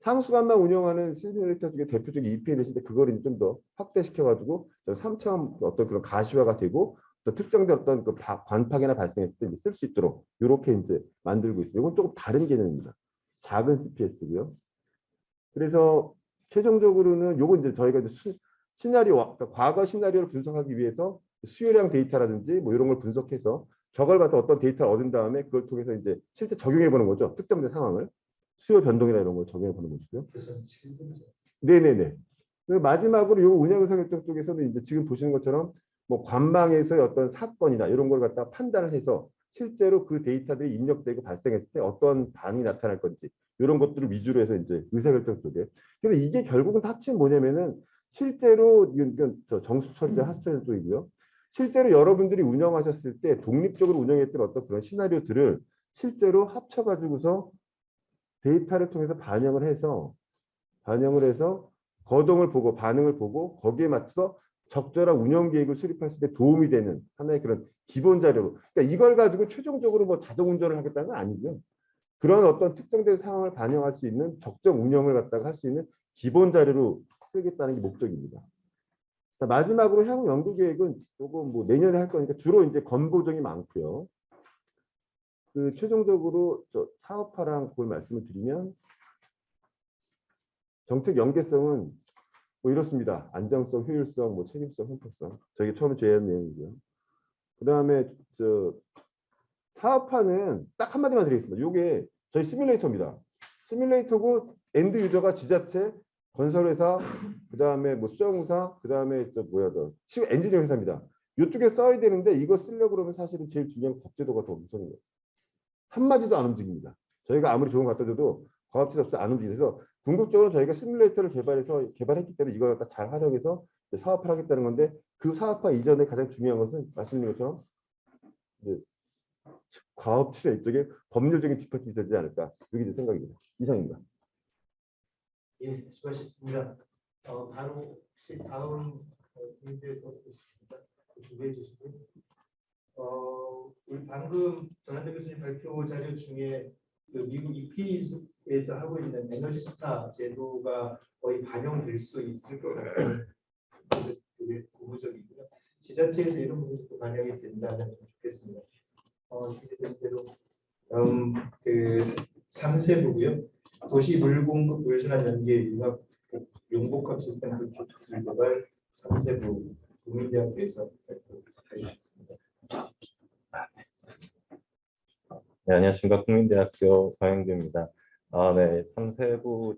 상수간만 운영하는 시뮬레이터 중에 대표적인 EPN인데 그걸 이제 좀 더 확대시켜가지고 3차원 어떤 그런 가시화가 되고 또 특정된 어떤 그 관파괴나 발생했을 때 쓸 수 있도록 이렇게 이제 만들고 있습니다. 이건 조금 다른 개념입니다. 작은 CPS고요. 그래서 최종적으로는 요건 이제 저희가 이제 시나리오, 그러니까 과거 시나리오를 분석하기 위해서 수요량 데이터라든지 뭐 이런 걸 분석해서 저걸 갖다 어떤 데이터를 얻은 다음에 그걸 통해서 이제 실제 적용해 보는 거죠. 특정된 상황을. 수요 변동이나 이런 걸 적용해 보는 것이고요. 네네네. 그리고 마지막으로 요 운영의사결정 쪽에서는 이제 지금 보시는 것처럼 뭐 관망에서의 어떤 사건이나 이런 걸 갖다 판단을 해서 실제로 그 데이터들이 입력되고 발생했을 때 어떤 반응이 나타날 건지 이런 것들을 위주로 해서 이제 의사결정 쪽에. 그래서 이게 결국은 합치면 뭐냐면은 실제로 이건 저 정수처리자 하수처리 쪽이고요. 실제로 여러분들이 운영하셨을 때 독립적으로 운영했던 어떤 그런 시나리오들을 실제로 합쳐가지고서 데이터를 통해서 반영을 해서 거동을 보고 반응을 보고 거기에 맞춰서 적절한 운영 계획을 수립하실 때 도움이 되는 하나의 그런 기본 자료. 그러니까 이걸 가지고 최종적으로 뭐 자동 운전을 하겠다는 건 아니고요. 그런 어떤 특정된 상황을 반영할 수 있는 적정 운영을 갖다가 할 수 있는 기본 자료로 쓰겠다는 게 목적입니다. 자, 마지막으로 향후 연구 계획은 조금 뭐 내년에 할 거니까 주로 이제 건보정이 많고요. 그 최종적으로 저 사업화랑 그걸 말씀을 드리면 정책 연계성은 뭐 이렇습니다. 안정성, 효율성, 뭐 책임성, 형평성. 저게 처음에 제안 내용이고요. 그 다음에 저 사업화는 딱 한마디만 드리겠습니다. 요게 저희 시뮬레이터입니다. 시뮬레이터고 엔드 유저가 지자체, 건설회사, 그 다음에 뭐 수정사, 그 다음에 저 뭐야 저 엔지니어 회사입니다. 이쪽에 써야 되는데 이거 쓰려고 그러면 사실은 제일 중요한 법제도가 더 우선인 거예요. 한마디도 안 움직입니다. 저희가 아무리 좋은 거 갖다 줘도 과업지 없이 안 움직여서 궁극적으로 저희가 시뮬레이터를 개발했기 때문에 이걸 갖다 잘 활용해서 사업화를 하겠다는 건데 그 사업화 이전에 가장 중요한 것은 말씀드린 것처럼 이제 과업지나 이쪽에 법률적인 뒷받침이 있어야 않을까 이게 제 생각입니다. 이상입니다. 예, 수고하셨습니다. 바로 혹시 다음 문제에서 보겠습니다. 준비해 주시고, 우리 방금 전한대 교수님 발표 자료 중에 그 미국 EP에서 하고 있는 에너지 스타 제도가 거의 반영될 수 있을 것 같아요. 그게 고무적이고요. 지자체에서 이런 부분도 반영이 된다면 좋겠습니다. 준비된 대로 그 3세부고요. 도시 물공급 물순환 연계 융복합 시스템 구축 기술 개발 3세부 국민대학교에서 발표하셨습니다. 네, 안녕하십니까. 국민대학교 강영규입니다. 네, 3세부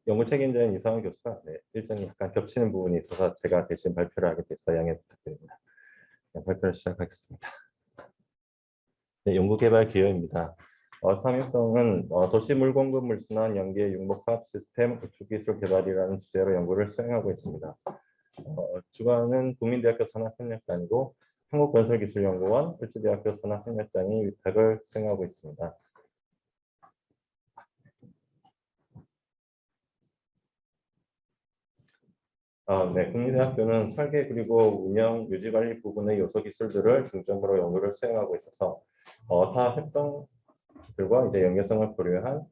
연구 책임자인 이상훈 교수가 일정이 약간 겹치는 부분이 있어서 제가 대신 발표를 하게 돼서 양해 부탁드립니다. 네, 발표를 시작하겠습니다. 네, 연구개발 기여입니다. 3일동은 도시 물공급 물순환 연계 융복합 시스템 구축 기술 개발이라는 주제로 연구를 수행하고 있습니다. 주관은 국민대학교 산학협력단이고 한국건설기술연구원, 울주대학교 산학협력단이 위탁을 수행하고 있습니다. 네, 국민대학교는 설계 그리고 운영, 유지 관리 부분의 요소 기술들을 중점으로 연구를 수행하고 있어서 타 활동들과 이제 연계성을 고려한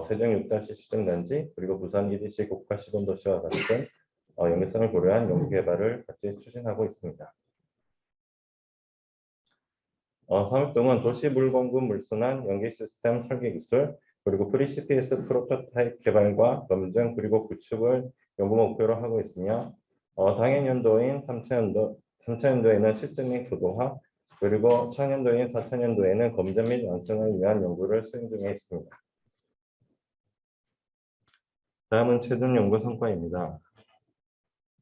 세종 6-C 시정단지 그리고 부산 EDC 국가 시범도시와 같은 연계성을 고려한 연구 개발을 같이 추진하고 있습니다. 삼육동은 도시 물공급 물순환 연계 시스템 설계 기술 그리고 프리CPS 프로토타입 개발과 검증 그리고 구축을 연구 목표로 하고 있으며 당해년도인 3차년도에는 실증 및 교도화 그리고 차년도인 4차년도에는 검증 및 완성을 위한 연구를 수행 중에 있습니다. 다음은 최종 연구 성과입니다.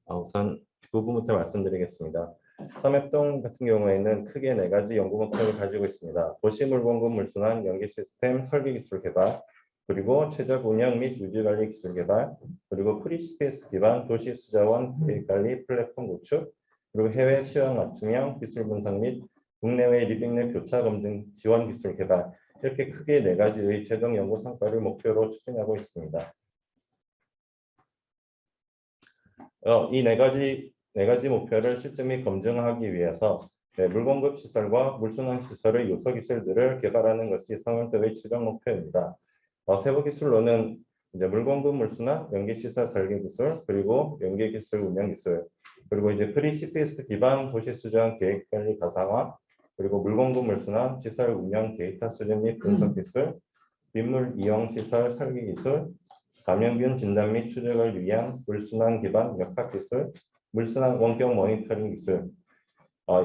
우선 부분부터 말씀드리겠습니다. 삼엽동 같은 경우에는 크게 4가지 연구 목표를 가지고 있습니다. 도시 물공급 물순환 연계 시스템 설계 기술 개발, 그리고 최적 운영 및 유지 관리 기술 개발, 그리고 프리CPS 기반 도시 수자원 계획 관리 플랫폼 구축, 그리고 해외 시황 맞춤형 기술 분석 및 국내외 리빙 내 교차 검증 지원 기술 개발, 이렇게 크게 4가지의 최종 연구 성과를 목표로 추진하고 있습니다. 이 4가지 목표를 실증 및 검증하기 위해서 물공급 시설과 물순환 시설의 요소 기술들을 개발하는 것이 삼엽동의 최종 목표입니다. 세부 기술로는 이제 물공급 물순환 연계 시설 설계 기술, 그리고 연계 기술 운영 기술, 그리고 이제 프리CPS 기반 도시 수정 계획 관리 가상화, 그리고 물공급 물순환 시설 운영 데이터 수집 및 분석 기술, 빗물 이용 시설 설계 기술, 감염균 진단 및 추적을 위한 물순환 기반 역학 기술, 물순환 원격 모니터링 기술,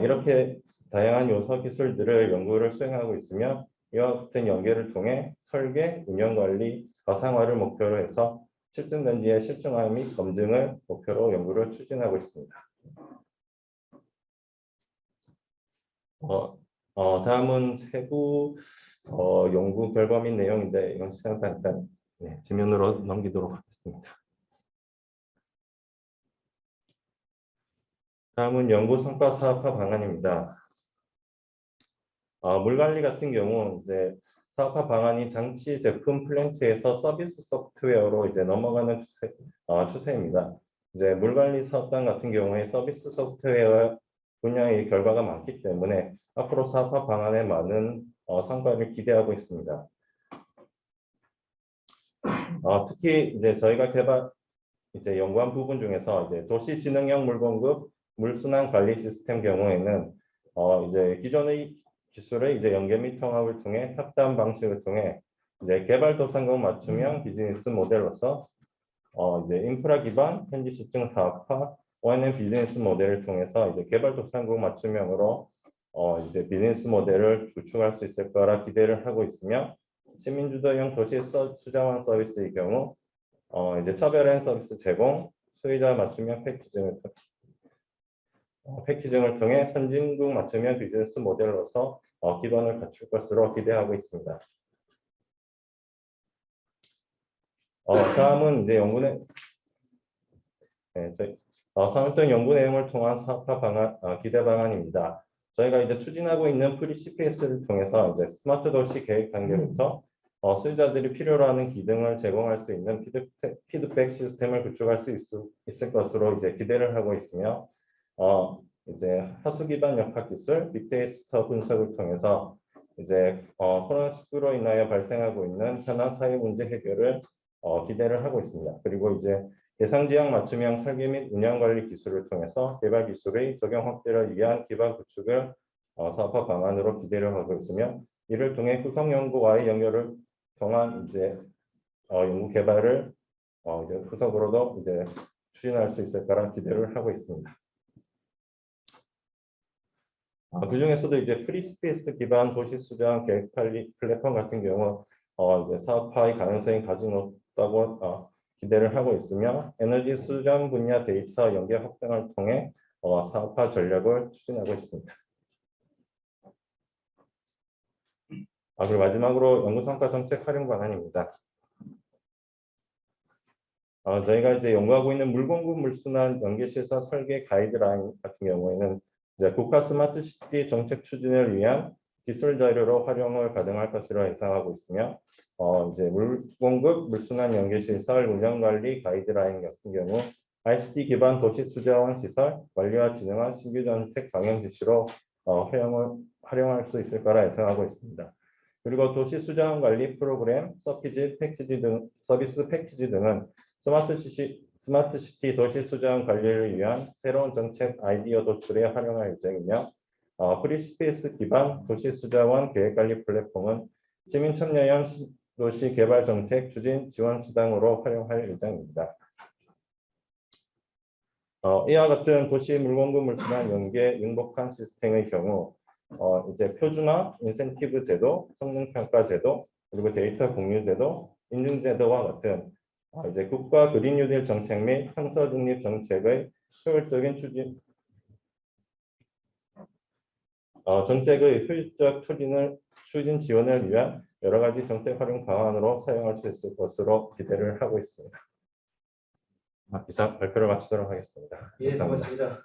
이렇게 다양한 요소 기술들을 연구를 수행하고 있으며 이와 같은 연계를 통해 설계, 운영 관리, 가상화를 목표로 해서 실증 단지의 실증화 및 검증을 목표로 연구를 추진하고 있습니다. 다음은 세부 연구 결과 및 내용인데 이건 시간상 일단 지면으로 넘기도록 하겠습니다. 다음은 연구 성과 사업화 방안입니다. 물관리 같은 경우 이제 사업화 방안이 장치 제품 플랜트에서 서비스 소프트웨어로 이제 넘어가는 추세입니다. 이제 물관리 사업단 같은 경우에 서비스 소프트웨어 분야의 결과가 많기 때문에 앞으로 사업화 방안에 많은 성과를 기대하고 있습니다. 특히 이제 저희가 연구한 부분 중에서 이제 도시지능형 물공급 물순환 관리 시스템 경우에는 이제 기존의 기술의 이제 연계 및 통합을 통해 탑다운 방식을 통해 이제 개발도상국 맞춤형 비즈니스 모델로서 이제 인프라 기반 현지 시증 사업화 O&M 비즈니스 모델을 통해서 이제 개발도상국 맞춤형으로 이제 비즈니스 모델을 구축할 수 있을 거라 기대를 하고 있으며 시민주도형 도시 수자원 서비스의 경우 이제 차별화된 서비스 제공, 소유자 맞춤형 패키징을 통해 선진국 맞춤형 비즈니스 모델로서 기반을 갖출 것으로 기대하고 있습니다. 다음은 이제 삼엽동 연구 내용을 통한 사업화 방안, 기대 방안입니다. 저희가 이제 추진하고 있는 프리CPS를 통해서 이제 스마트 도시 계획 단계부터 수요자들이 필요로 하는 기능을 제공할 수 있는 피드백 시스템을 구축할 수 있을 것으로 이제 기대를 하고 있으며 이제 하수 기반 역학 기술, 빅데이터 분석을 통해서 이제 코로나19로 인하여 발생하고 있는 현안 사회 문제 해결을 기대를 하고 있습니다. 그리고 이제 대상 지역 맞춤형 설계 및 운영 관리 기술을 통해서 개발 기술의 적용 확대를 위한 기반 구축을 사업화 방안으로 기대를 하고 있으며 이를 통해 후속 연구와의 연결을 통한 이제 연구 개발을 이제 후속으로도 이제 추진할 수 있을 거라 기대를 하고 있습니다. 그 중에서도 이제 프리스페이스 기반 도시 수정 계획 관리 플랫폼 같은 경우 이제 사업화의 가능성이 가지 높다고 기대를 하고 있으며 에너지 수정 분야 데이터 연계 확장을 통해 사업화 전략을 추진하고 있습니다. 그리고 마지막으로 연구성과 정책 활용 방안입니다. 저희가 이제 연구하고 있는 물공급 물순환 연계시설 설계 가이드라인 같은 경우에는 이제 국가 스마트 시티 정책 추진을 위한 기술 자료로 활용을 가능할 것으로 예상하고 있으며 이제 물공급 물순환 연계시설 운영 관리 가이드라인 같은 경우 ICT 기반 도시 수자원 시설 관리와 진흥한 신규 정책 방향 지시로 활용할 수 있을 거라 예상하고 있습니다. 그리고 도시 수자원 관리 프로그램, 서비스 패키지 등은 스마트 시티 도시 수자원 관리를 위한 새로운 정책 아이디어 도출에 활용할 예정이며 프리스페이스 기반 도시 수자원 계획관리 플랫폼은 시민 참여형 도시 개발 정책 추진 지원 수단으로 활용할 예정입니다. 이와 같은 도시 물공급 물순환 연계 융복한 시스템의 경우 이제 표준화, 인센티브 제도, 성능 평가 제도, 그리고 데이터 공유 제도, 인증 제도와 같은 이제 국가 그린 뉴딜 정책 및 형사 중립 정책의 효율적인 정책의 효율적 추진 지원을 위한 여러 가지 정책 활용 방안으로 사용할 수 있을 것으로 기대를 하고 있습니다. 이상 발표를 마치도록 하겠습니다. 예, 감사합니다.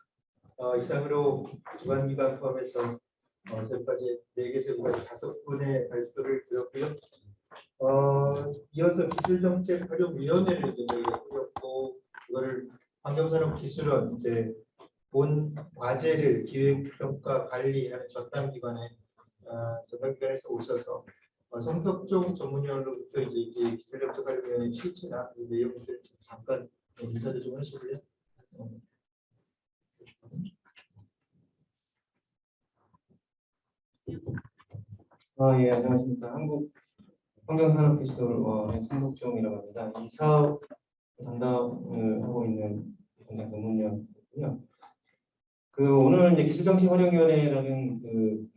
고맙습니다. 이상으로 주관기관 포함해서 저희까지 4개 세부까지 5분의 발표를 드렸고요. 이어서 기술정책활용위원회를 이제 저희가 꾸렸고, 이거를 환경산업기술원 이제 본 과제를 기획평가 관리하는 전담기관에 전담기관에서 오셔서 성덕종 전문위원으로부터 이제 이 기술정책활용위원회 실체나 이 내용들 잠깐 인사를 좀 하시고요. 예, 안녕하십니까. 한국환경산업기술원의 성덕종이라고 합니다. 이 사업 담당을 하고 있는 전문위원이고요. 오늘 이제 기술정책활용위원회라는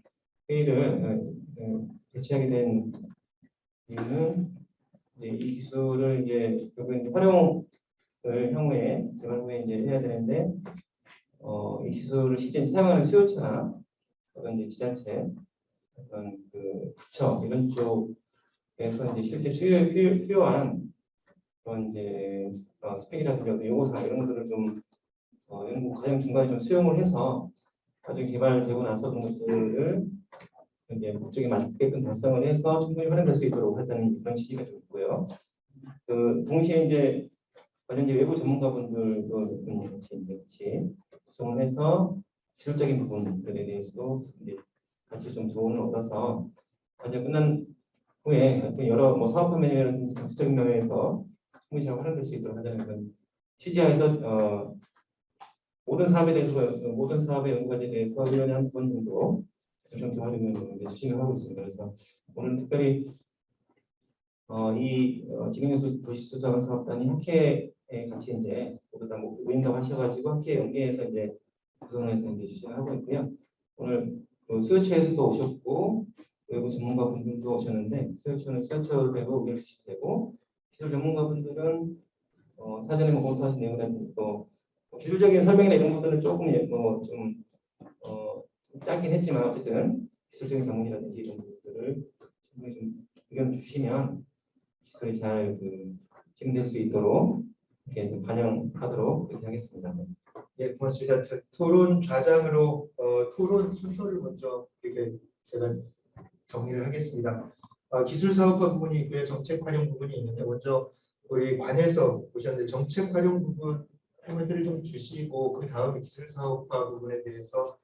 회의를 개최하게 된 이유는 이제 이 기술을 이제 결국 활용을 향후에 개발 후에 이제 해야 되는데 이 기술을 실제 사용하는 수요처나 어떤 이제 지자체 어떤 부처 이런 쪽에서 이제 실제 필요한 그런 이제 스펙이라든지 요구사항 이런 것들을 좀 연구 과정 중간에 좀 수용을 해서 나중에 개발되고 나서 그런 것들을 이제 목적에 맞게끔 달성을 해서 충분히 활용될 수 있도록 하자는 그런 취지가 좀 있고요. 동시에 이제 관련 외부 전문가분들도 같이 구성을 해서 기술적인 부분들에 대해서도 이제 같이 좀 조언을 얻어서 과제 끝난 후에 여러 사업 판매라든지 정치적인 면에서 충분히 잘 활용될 수 있도록 하자는 그런 취지하에서 모든 사업에 대해서 모든 사업의 연구과제에 대해서 1년에 한 번 정도 기술정책 활용을 추진을 하고 있습니다. 그래서 오늘 특별히 이 직영연수 도시수자원 사업단이 학회에 같이 이제 모두 다 모인다고 하셔가지고 학회에 연계해서 이제 구성해서 이제 추진을 하고 있고요. 오늘 수요처에서도 오셨고 외부 전문가분들도 오셨는데 수요처는 수요처대로 의견 주시되고 기술 전문가분들은 사전에 검토하신 내용이라든지 또 기술적인 설명이나 이런 것들은 조금 좀 짧긴 했지만 어쨌든 기술적인 자문이라든지 이런 것들을 충분히 좀 의견 주시면 기술이 잘 진행될 수 있도록 이렇게 좀 반영하도록 그렇게 하겠습니다. 예, 고맙습니다. 토론 좌장으로 토론 순서를 먼저 이렇게 제가 정리를 하겠습니다. 기술 사업화 부분이 있고요, 정책 활용 부분이 있는데 먼저 우리 관에서 보셨는데 정책 활용 부분 코멘트를 좀 주시고 그 다음에 기술 사업화 부분에 대해서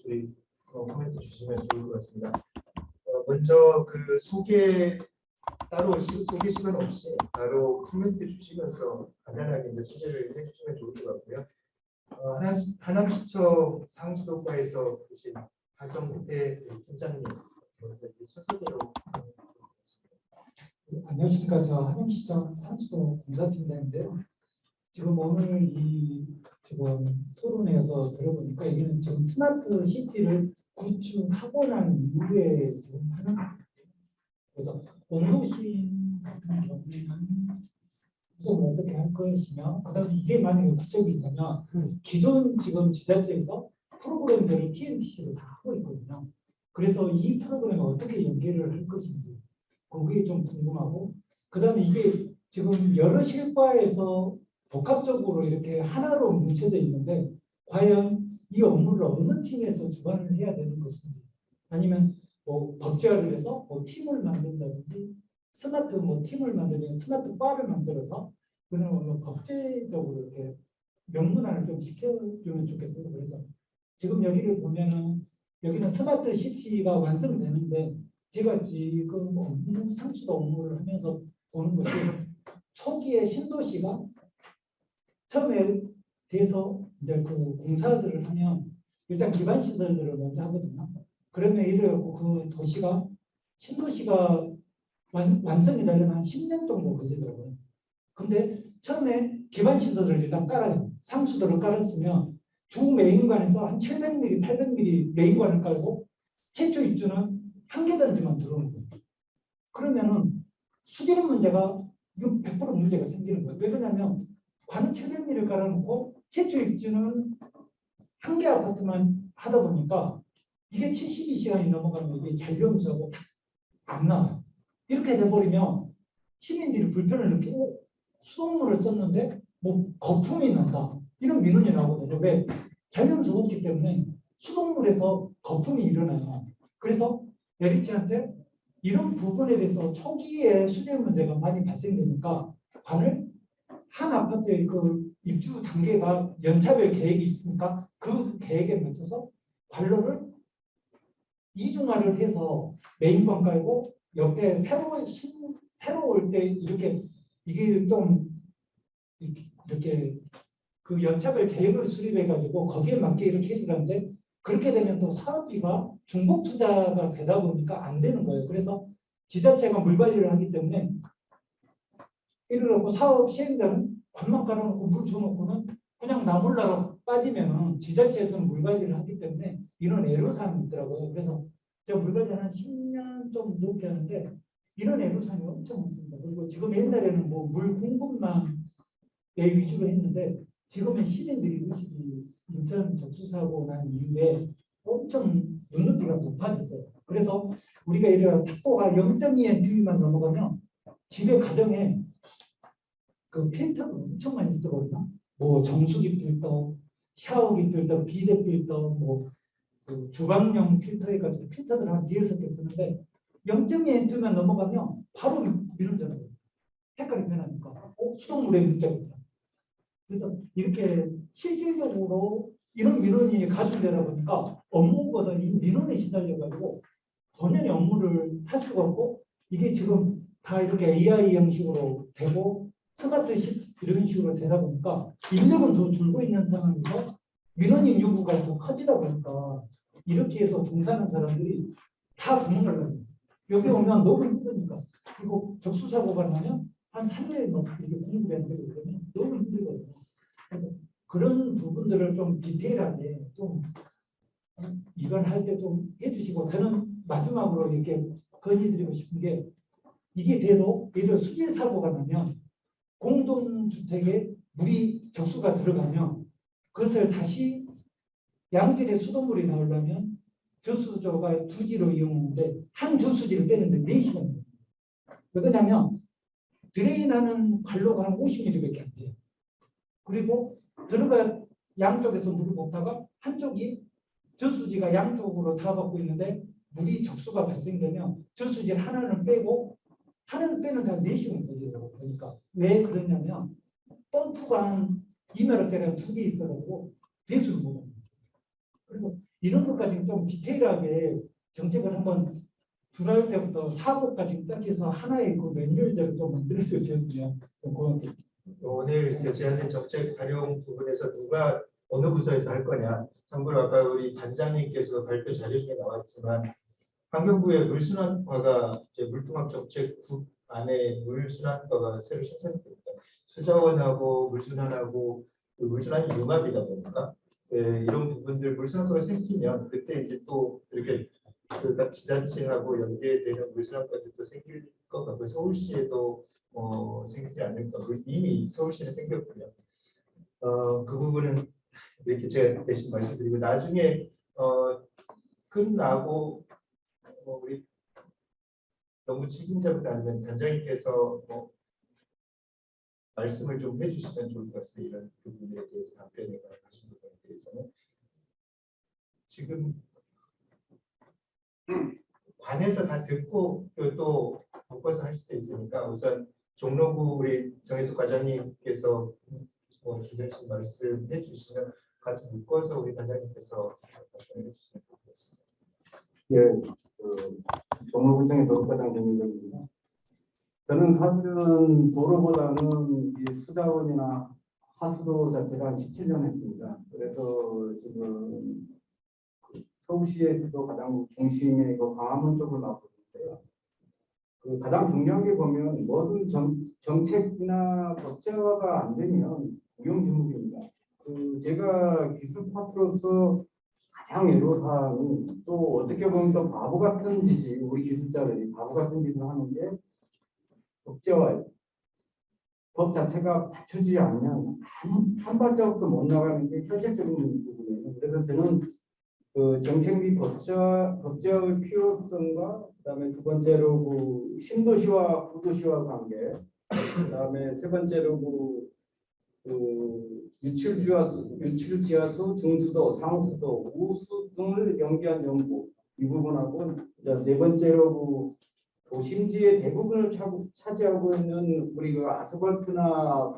우리 코멘트 주시면 좋을 것 같습니다. 먼저 소개 따로 소개 시간 없이 바로 코멘트 주시면서 간단하게 이제 소개를 해주시면 좋을 것 같고요. 하남시청 상수도과에서 보신 하정태 팀장님 순서대로. 안녕하십니까. 저 하남시청 상수도 공사팀장인데요. 지금 오늘 지금 토론회에서 들어보니까 이게는 지금 스마트 시티를 구축하고 난 이후에 지금 하는 거예요. 그래서 공도시 같은 경우에는 구성을 어떻게 할 것이며, 그다음에 이게 만약에 구축이 되면 기존 지금 지자체에서 프로그램들을 TNTC로 다 하고 있거든요. 그래서 이 프로그램을 어떻게 연계를 할 것인지 그게 좀 궁금하고, 그다음에 이게 지금 여러 실과에서 복합적으로 이렇게 하나로 뭉쳐져 있는데 과연 이 업무를 어느 팀에서 주관을 해야 되는 것인지, 아니면 법제화를 해서 팀을 만든다든지 스마트 팀을 만들면 스마트 바를 만들어서 그런 법제적으로 이렇게 명문화를 좀 시켜주면 좋겠어요. 그래서 지금 여기를 보면은 여기는 스마트 시티가 완성되는데 제가 지금 업무 상수도 업무를 하면서 보는 것이 초기에 신도시가 처음에 돼서 이제 그 공사들을 하면 일단 기반 시설들을 먼저 하거든요. 그러면 이래갖고 그 도시가 신도시가 완성이 되려면 한 10년 정도 걸리더라고요. 근데 처음에 기반 시설을 일단 깔아요. 상수도를 깔았으면 주 메인관에서 한 700mm, 800mm 메인관을 깔고 최초 입주는 한 계단지만 들어오는 거예요. 그러면은 수질 문제가 이건 100% 문제가 생기는 거예요. 왜 그러냐면 관은 700mm를 깔아놓고 최초 입주는 한 개 아파트만 하다 보니까 이게 72시간이 넘어가면 이게 잔류음수하고 안 나와요. 이렇게 돼버리면 시민들이 불편을 느끼고 수돗물을 썼는데 뭐 거품이 난다 이런 민원이 나오거든요. 왜? 잔류음수가 없기 때문에 수돗물에서 거품이 일어나요. 그래서 LH한테 이런 부분에 대해서 초기에 수질 문제가 많이 발생되니까 관을 한 아파트의 그 입주 단계가 연차별 계획이 있으니까 그 계획에 맞춰서 관로를 이중화를 해서 메인관 깔고 옆에 새로 올 때 이렇게 이게 좀 이렇게 그 연차별 계획을 수립해 가지고 거기에 맞게 이렇게 해주는데 그렇게 되면 또 사업비가 중복 투자가 되다 보니까 안 되는 거예요. 그래서 지자체가 물관리를 하기 때문에 이를 놓고 사업 시행자는 관만 깔아놓고 물 줘놓고는 그냥 나몰라로 빠지면 지자체에서는 물관리를 하기 때문에 이런 애로사항이 있더라고요. 그래서 제가 물관리를 한 10년 좀 넘게 하는데 이런 애로사항이 엄청 많습니다. 그리고 지금 옛날에는 뭐 물 공급망 위주로 했는데 지금은 시민들이 의식이 인천 적수사고 난 이후에 엄청 눈높이가 높아졌어요. 그래서 우리가 이런 탁도가 0.2NT만 넘어가면 집에 가정에 그 필터가 엄청 많이 쓰거든요. 뭐 정수기 필터, 샤워기 필터, 비데 필터, 뭐그 주방용 필터 해가지고 필터들 한 4-5개 쓰는데 0.2N만 넘어가면 바로 민원잖아요. 색깔이 변하니까 수돗물에 문제가 있다. 그래서 이렇게 실질적으로 이런 민원이 가중되다 보니까 업무보다 이 민원에 시달려가지고 본연의 업무를 할 수가 없고 이게 지금 다 이렇게 AI 형식으로 되고 스마트 이런 식으로 되다 보니까 인력은 더 줄고 있는 상황에서 민원인 요구가 더 커지다 보니까 이렇게 해서 종사하는 사람들이 다 도망을 가요. 여기 오면 너무 힘드니까. 그리고 접수사고가 나면 한 3일 이렇게 공급이 안 되고 그러면 너무 힘들거든요. 그래서 그런 부분들을 좀 디테일하게 좀 이건 할 때 좀 해주시고 저는 마지막으로 이렇게 건의드리고 싶은 게 이게 돼도 예를 들어 수질 사고가 나면 공동주택에 물이 적수가 들어가면 그것을 다시 양질의 수돗물이 나오려면 저수조가 2지로 이용하는데 한 저수지를 빼는데 4시간 걸립니다. 왜냐하면 드레인하는 관로가 한 50mm밖에 안 돼요. 그리고 들어가 양쪽에서 물을 붓다가 한쪽이 저수지가 양쪽으로 다 받고 있는데 물이 적수가 발생되면 저수지 하나는 빼고 하나는 빼는데 한 4시간 걸리더라고요. 그러니까 왜 그러냐면 펌프가 한 2m짜리가 2개 있어가지고 배수를 못 합니다. 그래서 이런 것까지 좀 디테일하게 정책을 한번 들어갈 때부터 사고까지 딱 해서 하나의 그 매뉴얼대로 좀 만들어 주셨으면 고맙겠습니다. 오늘 제안된 정책 활용 부분에서 누가 어느 부서에서 할 거냐. 참고로 아까 우리 단장님께서 발표 자료 중에 나왔지만 환경부의 물순환과가 물통합정책국 안에 물순환과가 새로 신설됩니다. 수자원하고 물순환하고 그 물순환이 융합이다 보니까 이런 부분들 물순환과가 생기면 그때 이제 또 이렇게 그러니까 지자체하고 연계되는 물순환과도 생길 것 같고 서울시에도 생기지 않을까. 이미 서울시는 생겼고요. 그 부분은 이렇게 제가 대신 말씀드리고 나중에 끝나고 우리 너무 책임자분 아니면 단장님께서 말씀을 좀 해주시면 좋을 것 같습니다. 이런 부분에 대해서 답변을 하신 부분에 대해서는 지금 관에서 다 듣고 또 바꿔서 할 수도 있으니까 우선 종로구 우리 정혜숙 과장님께서 김정식 말씀해 주시면 같이 묶어서 우리 단장님께서 답변해 주시면 좋겠습니다. 예, 종로구청의 도로과장 김민정입니다. 저는 사실은 도로보다는 이 수자원이나 하수도 자체가 17년 했습니다. 그래서 지금 서울시에서도 가장 중심의 그 광화문 쪽을 맡고 있는데요. 그 가장 중요한 게 보면 모든 정책이나 법제화가 안 되면 무용지물입니다. 그 제가 기술 파트로서 가장 애로사항이 또 어떻게 보면 또 바보 같은 짓이 우리 기술자들이 바보 같은 짓을 하는 게 법제화예요. 법 자체가 받쳐지지 않으면 한 발자국도 못 나가는 게 현실적인 부분이에요. 그래서 저는 그 정책 및 법제화의 필요성과 그다음에 두 번째로 그 신도시와 구도시와 관계, 그다음에 세 번째로 그 유출지하수, 중수도, 상수도, 우수 등을 연계한 연구 이 부분하고 이제 네 번째로 그 도심지의 대부분을 차지하고 있는 우리 그 아스팔트나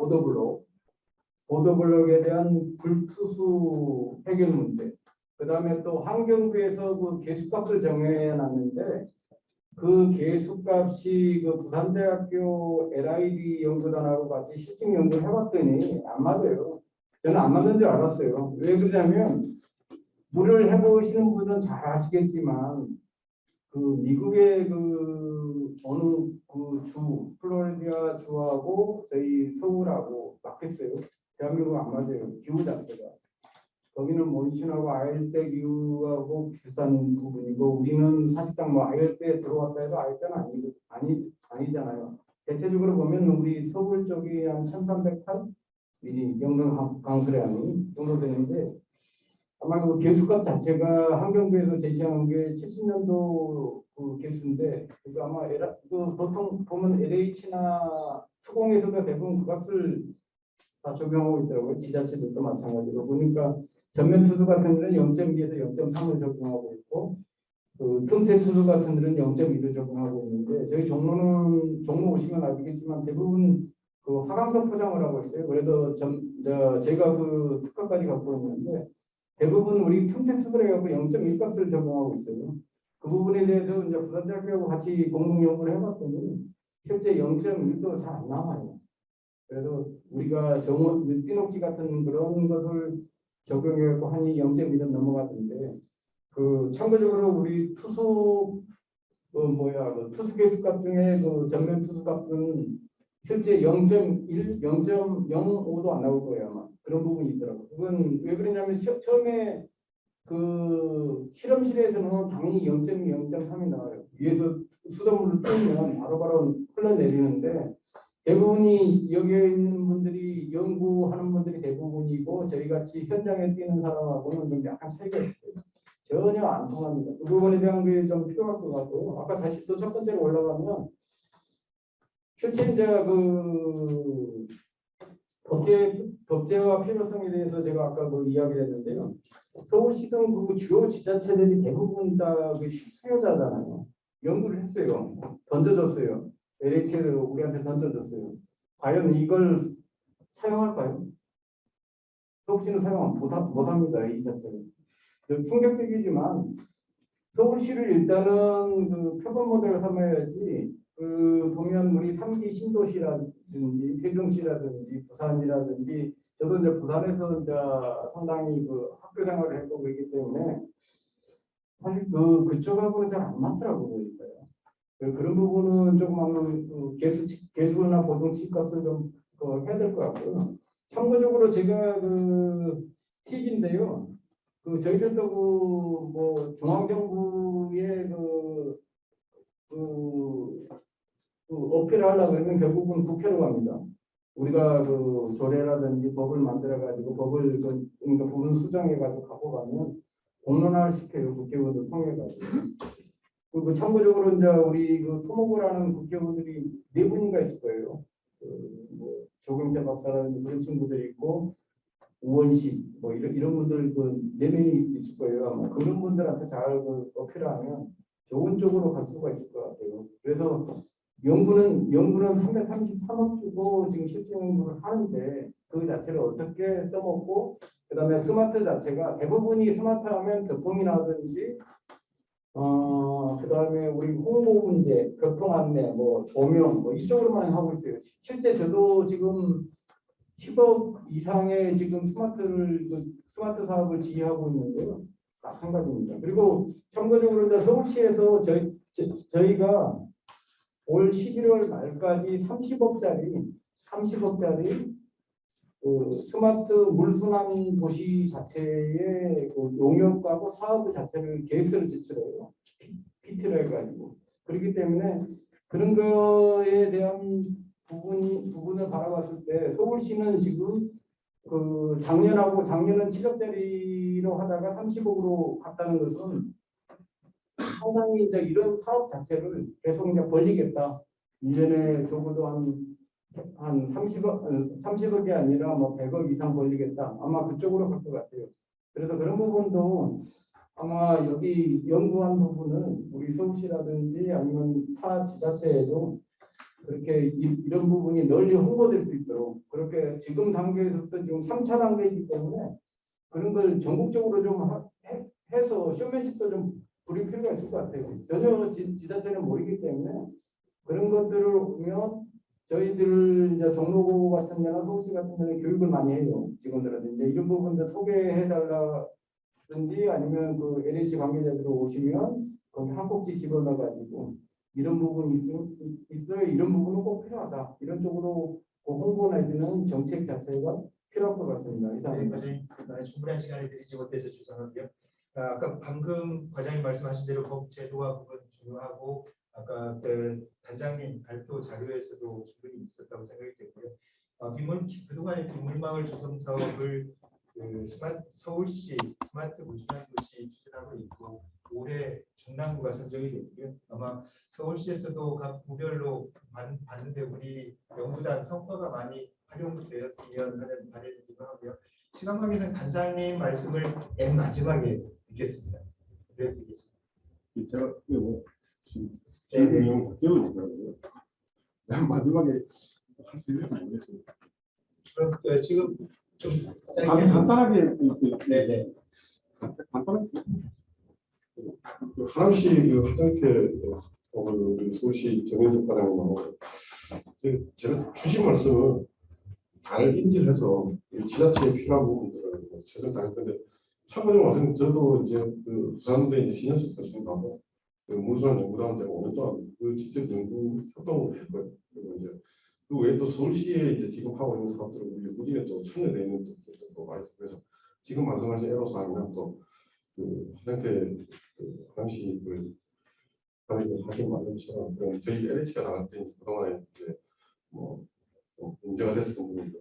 보도블록에 대한 불투수 해결 문제. 그 다음에 또 환경부에서 그 개수값을 정해놨는데 그 개수값이 그 부산대학교 LID 연구단하고 같이 실증 연구를 해봤더니 안 맞아요. 저는 안 맞는 줄 알았어요. 왜 그러냐면 물을 해보시는 분은 잘 아시겠지만 그 미국의 그 어느 그 주 플로리다 주하고 저희 서울하고 맞겠어요. 대한민국 안 맞아요. 기후 자체가. 거기는 몬순하고 아열대 기후하고 비슷한 부분이고 우리는 사실상 뭐 아열대 들어왔다 해도 아열대는 아니잖아요. 대체적으로 보면 우리 서울 쪽이 한 1308mm 영동 강수량이 정도 되는데 아마 그 개수값 자체가 환경부에서 제시한 게 70년도 그 개수인데 그거 아마 그 보통 보면 LH나 수공에서도 대부분 그 값을 다 적용하고 있더라고요. 지자체들도 마찬가지로 보니까 전면 투수 같은 데는 0.2에서 0.3을 적용하고 있고 그 틈새 투수 같은 데는 0.2를 적용하고 있는데 저희 종로 오시면 아시겠지만 대부분 그 하강석 포장을 하고 있어요. 그래도 제가 그 특허까지 갖고 있는데 대부분 우리 틈새 투수를 해갖고 0.1 값을 적용하고 있어요. 그 부분에 대해서 이제 부산대학교하고 같이 공동 연구를 해봤더니 실제 0.1도 잘 안 나와요. 그래서 우리가 띠녹지 같은 그런 것을 적용해갖고 한이 0.1은 넘어갔는데 그 참고적으로 우리 투수 투수 개수값 중에 그 전면 투수 값은 실제 0.1, 0.05도 안 나올 거예요 아마 그런 부분이 있더라고요. 그건 왜 그러냐면 처음에 그 실험실에서는 당연히 0.2, 0.3이 나와요. 위에서 수돗물을 뿌리면 바로바로 흘러내리는데 대부분이 여기에 있는 분들이 연구하는 분들이 대부분이고 저희 같이 현장에 뛰는 사람하고는 좀 약간 차이가 있어요. 전혀 안 통합니다. 그 부분에 대한 게 좀 필요할 것 같고 아까 다시 또 첫 번째로 올라가면 실제 이제 그 법제화 필요성에 대해서 제가 아까 그 이야기했는데요. 서울시 등 그 주요 지자체들이 대부분 다 그 실수요자잖아요. 연구를 했어요. 던져줬어요. LH를 우리한테 던져줬어요. 과연 이걸 사용할까요? 서울시는 사용 못합니다. 이 자체는. 충격적이지만 서울시를 일단은 그 표본 모델을 삼아야지 그 보면 우리 3기 신도시라든지 세종시라든지 부산이라든지 저도 이제 부산에서 이제 상당히 그 학교 생활을 했고 그렇기 때문에 사실 그쪽하고는 잘 안 맞더라고요. 그러니까요. 그런 부분은 조금 개수나 보증치 값을 좀 해야 될 것 같고요. 참고적으로 제가 그 팁인데요. 그 저희들도 뭐 중앙정부의 어필을 하려고 그러면 결국은 국회로 갑니다. 우리가 그 조례라든지 법을 만들어 가지고 법을 그러니까 부분 수정해 가지고 갖고 가면 공론화를 시켜요. 국회의원들 통해 가지고. 그 참고적으로 이제 우리 그 토목을 국회의원들이 4분인가 있을 거예요. 뭐 조경태 박사라는 그런 친구들이 있고 우원식 뭐 이런 분들 그 4명이 있을 거예요. 아마 그런 분들한테 잘 어필하면 좋은 쪽으로 갈 수가 있을 것 같아요. 그래서 연구는 333억 주고 지금 실제 연구를 하는데 그 자체를 어떻게 써먹고 그다음에 스마트 자체가 대부분이 스마트하면 교통이라든지 그다음에 우리 홍보 문제, 교통 안내, 뭐 조명 뭐 이쪽으로만 하고 있어요. 실제 저도 지금 10억 이상의 지금 스마트 사업을 지휘하고 있는데요. 마찬가지입니다. 그리고 참고적으로 이제 서울시에서 저희가 올 11월 말까지 30억짜리 그 스마트 물순환 도시 자체의 그 용역하고 사업 자체를 계획서를 제출해요. PT를 해가지고. 그렇기 때문에 그런 거에 대한 부분을 바라봤을 때 서울시는 지금 그 작년은 7억짜리로 하다가 30억으로 갔다는 것은 상당히 이제 이런 사업 자체를 계속 이제 벌리겠다. 1년에 적어도 한 30억이 아니라 뭐 100억 이상 벌리겠다. 아마 그쪽으로 갈 것 같아요. 그래서 그런 부분도 아마 여기 연구한 부분은 우리 서울시라든지 아니면 타 지자체에도 그렇게 이런 부분이 널리 홍보될 수 있도록 그렇게 지금 단계에서부터 지금 3차 단계이기 때문에 그런 걸 전국적으로 좀 해서 쇼맨십도 좀 부릴 필요가 있을 것 같아요. 전혀 지자체는 모르기 때문에 그런 것들을 보면 저희들 이제 종로구 같은 데나 서울시 같은 데는 교육을 많이 해요. 직원들한테 이제 이런 부분들 소개해달라든지 아니면 그 LH 관계자들 오시면 거기 한 꼭지 집어넣어가지고 이런 부분이 있어요. 이런 부분은 꼭 필요하다. 이런 쪽으로 홍보 내지는 정책 자체가 필요할 것 같습니다. 이상. 과장님, 충분한 시간을 드리지 못해서 죄송하고요. 아까 방금 과장님 말씀하신 대로 법 제도화 부분 중요하고 아까 그 단장님 발표 자료에서도 충분히 있었다고 생각이 되고요. 그동안의 빗물마을 조성 사업을 서울시 스마트 물순환 도시 추진하고 있고 올해 중랑구가 선정이 됐고요. 아마 서울시에서도 각 구별로 봤는데 우리 연구단 성과가 많이 활용되었으면 하는 바람이기도 하고요. 시간 관계상 단장님 말씀을 맨 마지막에 듣겠습니다. 그래야 되겠습니다. 제가 지금 내용 배우더라고요. 마지막에 할 수 있을지 모르겠습니다. 그럼 지금 좀 간단하게 네네. 간단하게 하남시 그 화장태 우리 서울시 정인석 과장님하고 제가 주신 말씀을 잘 인지해서 지자체에 필요한 부분들을 최선 다할 건데 참고적으로 말씀 저도 이제 그 부산대 이제 신현숙 교수님하고 그 물순환 연구단 제가 5년 동안 그 직접 연구 활동을 했고요. 그리고 이제 그 외에 또 서울시에 이제 지금 하고 있는 사업들을 우리 꾸준히 또 참여되어 있는 또 많이 있어요. 그래서 지금 말씀하신 에로사항이나 또 그 화장태 그 당시 그 하신 말씀처럼 저희 LH가 나갈 때 그동안에 이제 뭐 문제가 됐었던 부분들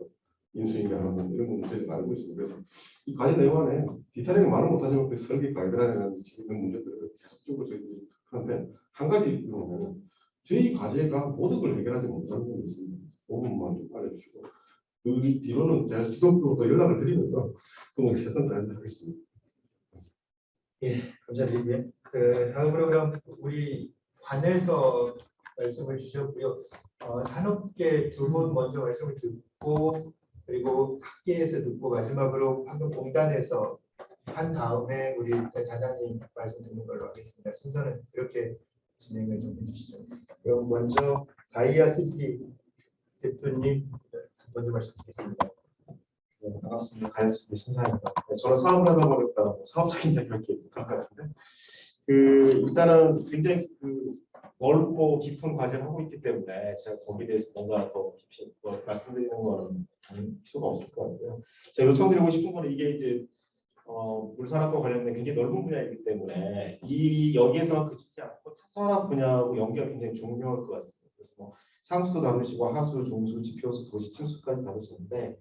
인수인계하는 이런 문제를 알고 있습니다. 그래서 이 과제 내용 안에 디테일하게 말은 못하지만 그 설계 가이드라인이라는 지금 문제들을 계속적으로 저희들이 하는데 한 가지 보면 저희 과제가 모든 걸 해결하지 못하는 부분이 있습니다. 그 부분만 좀 알려주시고 그 뒤로는 제가 지속적으로 연락을 드리면서 그 부분 최선을 다해서 하겠습니다. 예, 감사드리고요. 다음으로 그럼 우리 관에서 말씀을 주셨고요. 산업계 두 분 먼저 말씀을 듣고 그리고 학계에서 듣고 마지막으로 환경공단에서 한 다음에 우리 단장님 말씀 듣는 걸로 하겠습니다. 순서는 이렇게 진행을 좀 해주시죠. 그럼 먼저 가이아시티 대표님 먼저 말씀 드리겠습니다. 네, 반갑습니다. 가이아시티 신사입니다. 저는 사업을 하다 보니까 사업적인 얘기를 이렇게 못할 것 같은데 일단은 굉장히 넓고 깊은 과제를 하고 있기 때문에 제가 거기에 대해서 뭔가 더 깊이 말씀드리는 거는 필요가 없을 것 같고요. 제가 요청드리고 싶은 거는 이게 이제 물산업과 관련된 굉장히 넓은 분야이기 때문에 여기에서만 그치지 않고 타산업 분야하고 연계가 굉장히 중요할 것 같습니다. 그래서 뭐 상수도 다루시고 하수, 종수, 지표수, 도시, 층수까지 다루시는데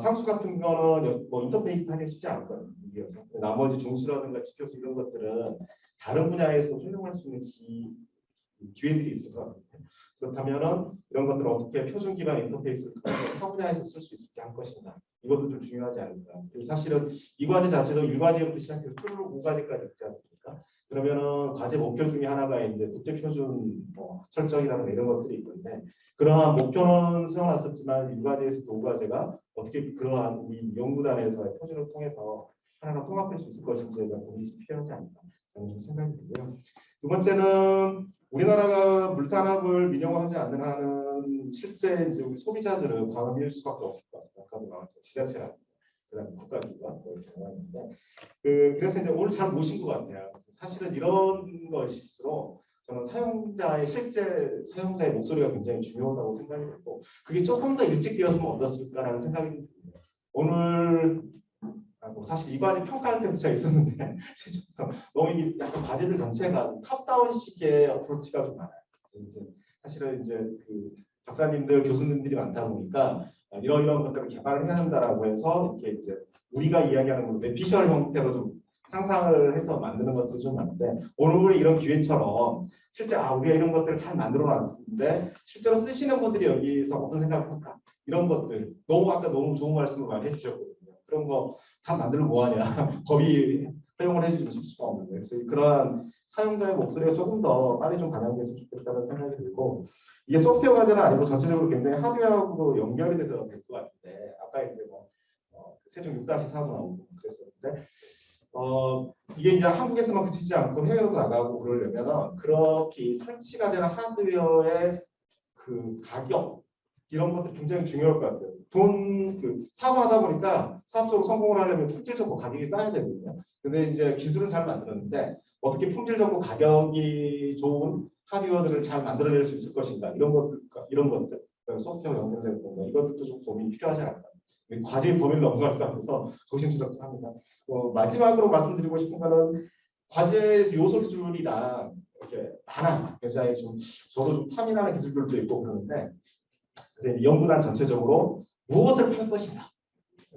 상수 같은 거는 뭐 인터페이스 하기 쉽지 않거든요. 나머지 종수라든가 지표수 이런 것들은 다른 분야에서 활용할 수 있는 기회들이 있을 것 같아요. 그렇다면은 이런 것들을 어떻게 표준 기반 인터페이스를 통해서 타 분야에서 쓸 수 있게 할 것인가 이것도 좀 중요하지 않을까. 그리고 사실은 이 과제 자체도 1과제부터 시작해서 쭉 5과제까지 있지 않습니까? 그러면은 과제 목표 중에 하나가 이제 국제표준 뭐 설정이라든가 이런 것들이 있는데 그러한 목표는 세워놨었지만 1과제에서 5과제가 어떻게 그러한 우리 연구단에서의 표준을 통해서 하나가 통합할 수 있을 것인지에 대한 고민이 좀 필요하지 않나 저는 좀 생각이 들고요. 두 번째는 우리나라가 물산업을 민영화하지 않는 한은 실제 이제 우리 소비자들은 과금일 수밖에 없을 것 같습니다. 아까도 나왔죠. 지자체라든가 그다음에 국가기관 뭐 이렇게 나왔는데 그래서 이제 오늘 잘 모신 것 같아요. 사실은 이런 것일수록 저는 사용자의 실제 사용자의 목소리가 굉장히 중요하다고 생각이 들고 그게 조금 더 일찍 되었으면 어땠을까라는 생각이 듭니다. 오늘 뭐 사실 이 과제 평가할 때도 제가 있었는데 너무 이게 약간 과제들 전체가 탑다운식의 어프로치가 좀 많아요. 그래서 이제 사실은 이제 그 박사님들 교수님들이 많다 보니까 이런 것들을 개발을 해야 한다라고 해서 이렇게 이제 우리가 이야기하는 건데 비주얼 형태로 좀 상상을 해서 만드는 것도 좀 많은데 오늘 이런 기회처럼 실제 우리가 이런 것들을 잘 만들어 놨는데 실제로 쓰시는 분들이 여기서 어떤 생각을 할까 이런 것들 아까 너무 좋은 말씀을 많이 해주셨거든요. 그런 거 다 만들면 뭐하냐 법이 허용을 해주면 질 수가 없는데 그래서 그러한 사용자의 목소리가 조금 더 빨리 좀 반영됐으면 좋겠다는 생각이 들고 이게 소프트웨어 과제는 아니고 전체적으로 굉장히 하드웨어하고 연결이 돼서 될 것 같은데 아까 이제 세종 6-4도 나오고 그랬었는데 이게 이제 한국에서만 그치지 않고 해외로도 나가고 그러려면 그렇게 설치가 되는 하드웨어의 그 가격 이런 것들 굉장히 중요할 것 같아요. 사업하다 보니까 사업적으로 성공을 하려면 품질 좋고 가격이 쌓여야 되거든요. 근데 이제 기술은 잘 만들었는데 어떻게 품질 좋고 가격이 좋은 하드웨어들을 잘 만들어낼 수 있을 것인가 이런 것들 소프트웨어 연결되는 건가 이것들도 좀 고민이 필요하지 않을까. 과제의 범위를 넘어갈 것 같아서 조심스럽게 합니다. 마지막으로 말씀드리고 싶은 거는 과제 요소 기술이랑 이렇게 많아요. 그래서 저도 좀 탐이나는 기술들도 있고 그러는데 연구단 전체적으로 무엇을 팔 것인가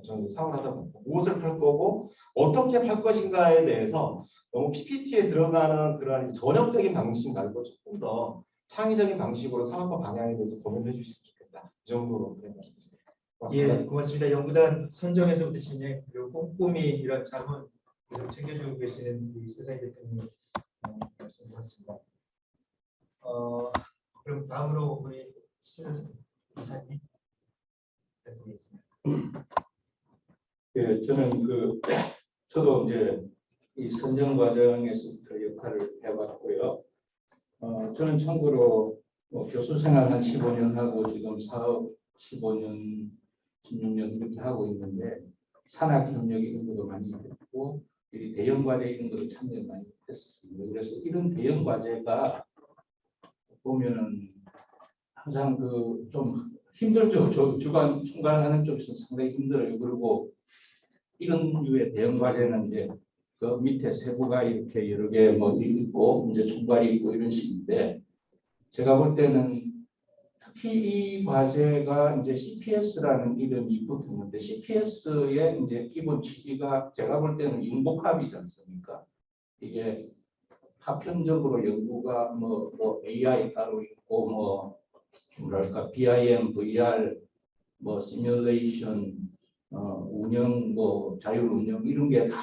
저는 사업을 하다 보니까 무엇을 팔 거고 어떻게 팔 것인가에 대해서 너무 PPT에 들어가는 그런 전형적인 방식 말고 조금 더 창의적인 방식으로 사업과 방향에 대해서 고민해 주시면 좋겠다. 이 정도로 말씀드립니다. 예, 고맙습니다. 연구단 선정에서부터 진행 그리고 꼼꼼히 이런 자문 계속 챙겨주고 계시는 우리 세상의 대표님 말씀 드렸습니다. 그럼 다음으로 우리 신은 이사님 드리겠습니다. 예, 저는 저도 이제 이 선정 과정에서부터 역할을 해봤고요. 저는 참고로 교수 생활 한 15년 하고 지금 사업 15년, 16년 이렇게 하고 있는데 산학 협력 이런 것도 많이 했고 이 대형 과제 이런 것도 참여 많이 했었습니다. 그래서 이런 대형 과제가 보면은 항상 좀 힘들죠. 총괄하는 쪽에서 상당히 힘들어요. 그리고 이런 류의 대형 과제는 이제 그 밑에 세부가 이렇게 여러 개 있고 이제 총괄이 있고 이런 식인데 제가 볼 때는 특히 이 과제가 이제 CPS라는 이름이 붙었는데 CPS의 이제 기본 취지가 제가 볼 때는 융복합이지 않습니까? 이게 파편적으로 연구가 AI 따로 있고 뭐랄까 BIM, VR, 시뮬레이션, 운영, 자율 운영 이런 게 다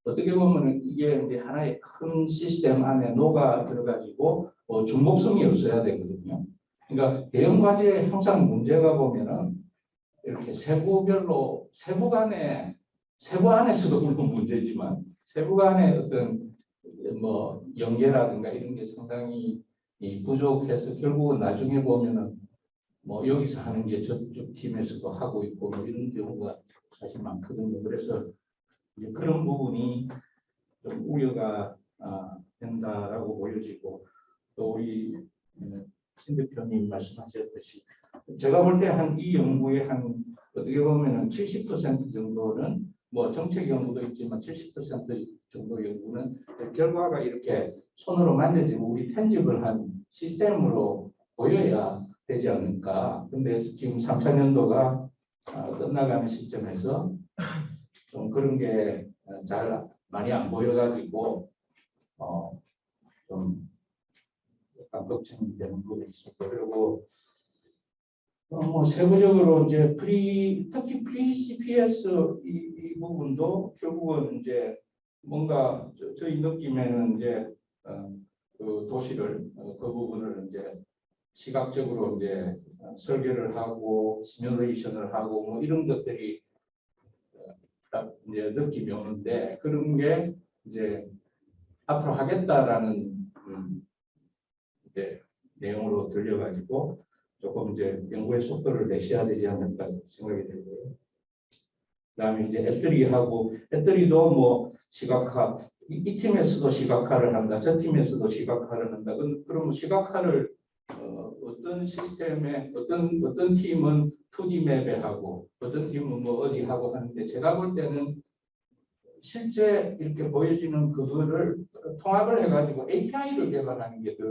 어떻게 보면 이게 이제 하나의 큰 시스템 안에 녹아 들어가지고 중복성이 없어야 되거든요. 그러니까 대형 과제의 항상 문제가 보면은 이렇게 세부 안에서도 물론 문제지만 세부 간의 어떤 연계라든가 이런 게 상당히 부족해서 결국은 나중에 보면은 여기서 하는 게 저쪽 팀에서도 하고 있고 이런 경우가 사실 많거든요. 그래서 이제 그런 부분이 좀 우려가 된다라고 보여지고 또 우리 신 대표님 말씀하셨듯이 제가 볼 때 이 연구의 어떻게 보면은 70% 정도는 정책 연구도 있지만 70% 정도 연구는 결과가 이렇게 손으로 만져지고 우리 탄지블한 시스템으로 보여야 되지 않을까. 근데 지금 3차년도가 끝나가는 시점에서 좀 그런 게 잘 많이 안 보여가지고 좀 약간 걱정이 되는 부분이 있었고 그리고 세부적으로 이제 특히 프리 CPS 이 부분도 결국은 이제 뭔가 저희 느낌에는 이제 그 도시를 그 부분을 이제 시각적으로 이제 설계를 하고 시뮬레이션을 하고 뭐 이런 것들이 딱 이제 느낌이 오는데 그런 게 이제 앞으로 하겠다라는 이제 내용으로 들려가지고 조금 이제 연구의 속도를 내셔야 되지 않을까 생각이 들고요. 그다음에 이제 애들이도 뭐 시각화 이 팀에서도 시각화를 한다, 저 팀에서도 시각화를 한다. 그러면 시각화를 어떤 시스템에 어떤 팀은 2D 맵에 하고 어떤 팀은 뭐 어디 하고 하는데 제가 볼 때는 실제 이렇게 보여지는 그거를 통합을 해가지고 API를 개발하는 게 더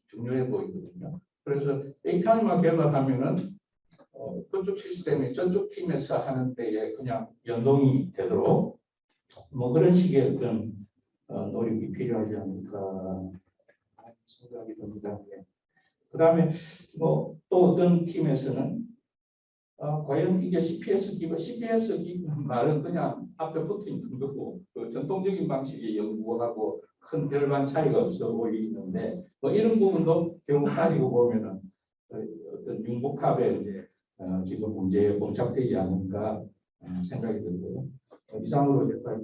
중요해 보이거든요. 그래서 API만 개발하면은 그쪽 시스템이 저쪽 팀에서 하는 때에 그냥 연동이 되도록 뭐 그런 식의 어떤 노력이 필요하지 않을까 생각이 듭니다. 그다음에 뭐 또 어떤 팀에서는 과연 이게 CPS 기반 말은 그냥 앞에 붙어 있는 거고 그 전통적인 방식의 연구하고 큰 별반 차이가 없어 보이는데 뭐 이런 부분도 결국 따지고 보면은 어떤 융복합에 이제 지금 문제에 봉착되지 않을까 생각이 들고요. 이상으로 제가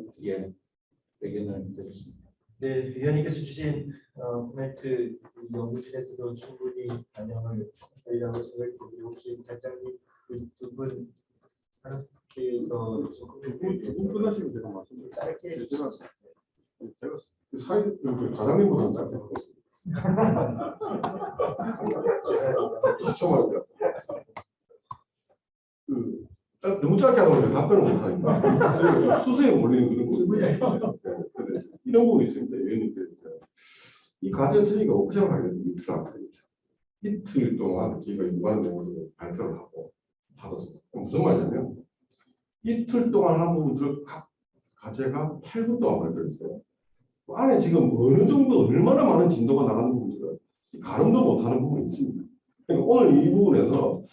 의견을 드렸습니다. 네, 위원님께서 주신 코멘트 연구실에서도 충분히 반영을 하리라고 생각이 들고 혹시 단장님 그두분 산업계에서 주신 코멘트에 대해서 끝나시면 제가 말씀드릴게요. 짧게 해주시죠. 제가 사회 과장님보다는 짧게 하고 있습니다. 10초만 너무 짧게 하다 보니까 답변을 못하니까 수세에 몰리는 그런 부분이 이런 부분이 있습니다. 이 과정 저희가 옵션을 하면 이틀 안 걸립니다. 이틀 동안 저희가 유관 내용을 발표를 하고 하거든요. 무슨 말이냐면 이틀 동안 한 부분들을 각 과제가 8분 동안 발표했어요. 그 안에 지금 어느 정도 얼마나 많은 진도가 나가는 부분들은 가름도 못하는 부분이 있습니다. 그러니까 오늘 이 부분에서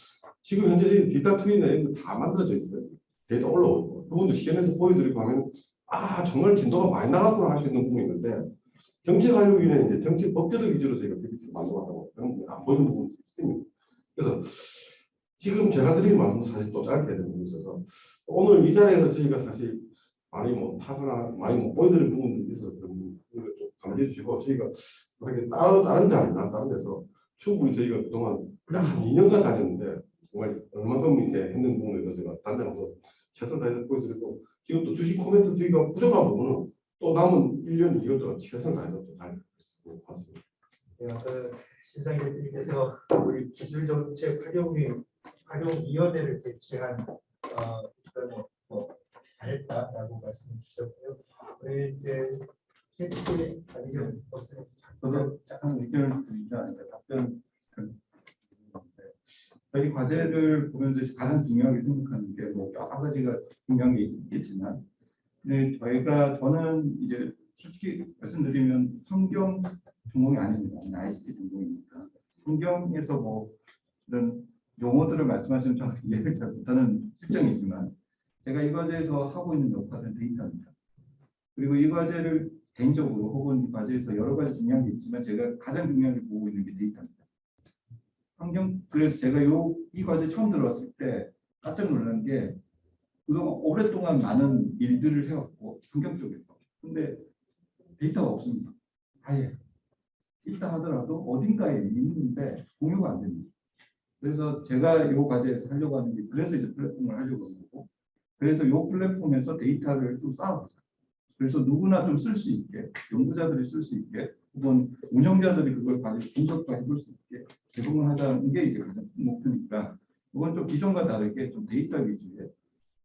지금 현재 저희 데이터 트윈에 다 만들어져 있어요. 데이터 올라오고 그분도 시연해서 보여드리고 하면 정말 진도가 많이 나갔구나 할 수 있는 부분이 있는데 정책관료위원회 이제 정책 법제도 위주로 저희가 PPT를 만들어가고 그런 부분이 안 보이는 부분이 있습니다. 그래서 지금 제가 드리는 말씀은 사실 또 짧게 해야 되는 부분이 있어서 오늘 이 자리에서 저희가 사실 많이 못하거나 많이 못 보여드릴 부분들이 있어서 그런 부분을 좀 감지해 주시고 저희가 만약에 다른 자리나 다른 데서 충분히 저희가 그동안 한 2년간 다녔는데 정말 얼마큼 이렇게 했는 부분에 대해서 제가 단장으로서 최선을 다해서 보여드리고 지금 또 주식 코멘트 저희가 부족한 부분은 또 남은 1년 2년 동안 최선을 다해서 또 잘 봤습니다. 네, 신상희 대표님께서 우리 기술정책 활용위원회를 개최한 이번에 잘했다라고 말씀해 주셨고요. 우리 이제 KT의 의견 없으면 저도 잠깐 의견을 드리자 답변. 저희 과제를 보면서 가장 중요하게 생각하는 게 뭐 여러 가지가 중요한 게 있겠지만, 근데 저는 이제 솔직히 말씀드리면 환경 전공이 아닙니다. ICT 전공이니까 환경에서 뭐 이런 용어들을 말씀하시면 저는 이해를 잘 못하는 실정이지만 제가 이 과제에서 하고 있는 역할은 데이터입니다. 그리고 이 과제를 개인적으로 혹은 이 과제에서 여러 가지 중요한 게 있지만 제가 가장 중요하게 보고 있는 게 데이터입니다. 그래서 제가 이 과제 처음 들어왔을 때 깜짝 놀란 게 그동안 오랫동안 많은 일들을 해왔고 환경 쪽에서 근데 데이터가 없습니다. 아예 있다 하더라도 어딘가에 있는데 공유가 안 됩니다. 그래서 제가 이 과제에서 하려고 하는 게 그래서 이제 플랫폼을 하려고 하는 거고 그래서 이 플랫폼에서 데이터를 좀 쌓아보자. 그래서 누구나 좀 쓸 수 있게 연구자들이 쓸 수 있게 혹은 운영자들이 그걸 가지고 분석도 해볼 수 있게 제공을 하자는 게 이제 가장 큰 목표니까 이건 좀 기존과 다르게 좀 데이터 위주의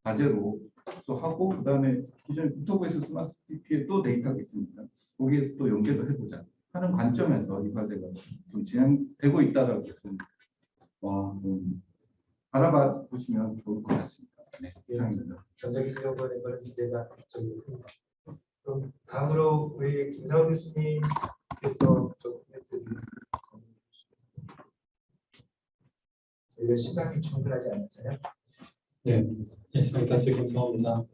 과제로 또 하고 그다음에 기존에 구토부에서 스마트시티에 또 데이터가 있으니까 거기에서 또 연계도 해보자 하는 관점에서 이 과제가 좀 진행되고 있다라고 좀 알아봐 보시면 좋을 것 같습니다. 네, 이상입니다. 전자기술연구원의 그런 기대가 저희 큽니다. 그럼 다음으로 우리 김사훈 교수님께서 좀 코멘트를 저희가 시간이 충분하지 않았어요? 네, 상담주 김사훈입니다.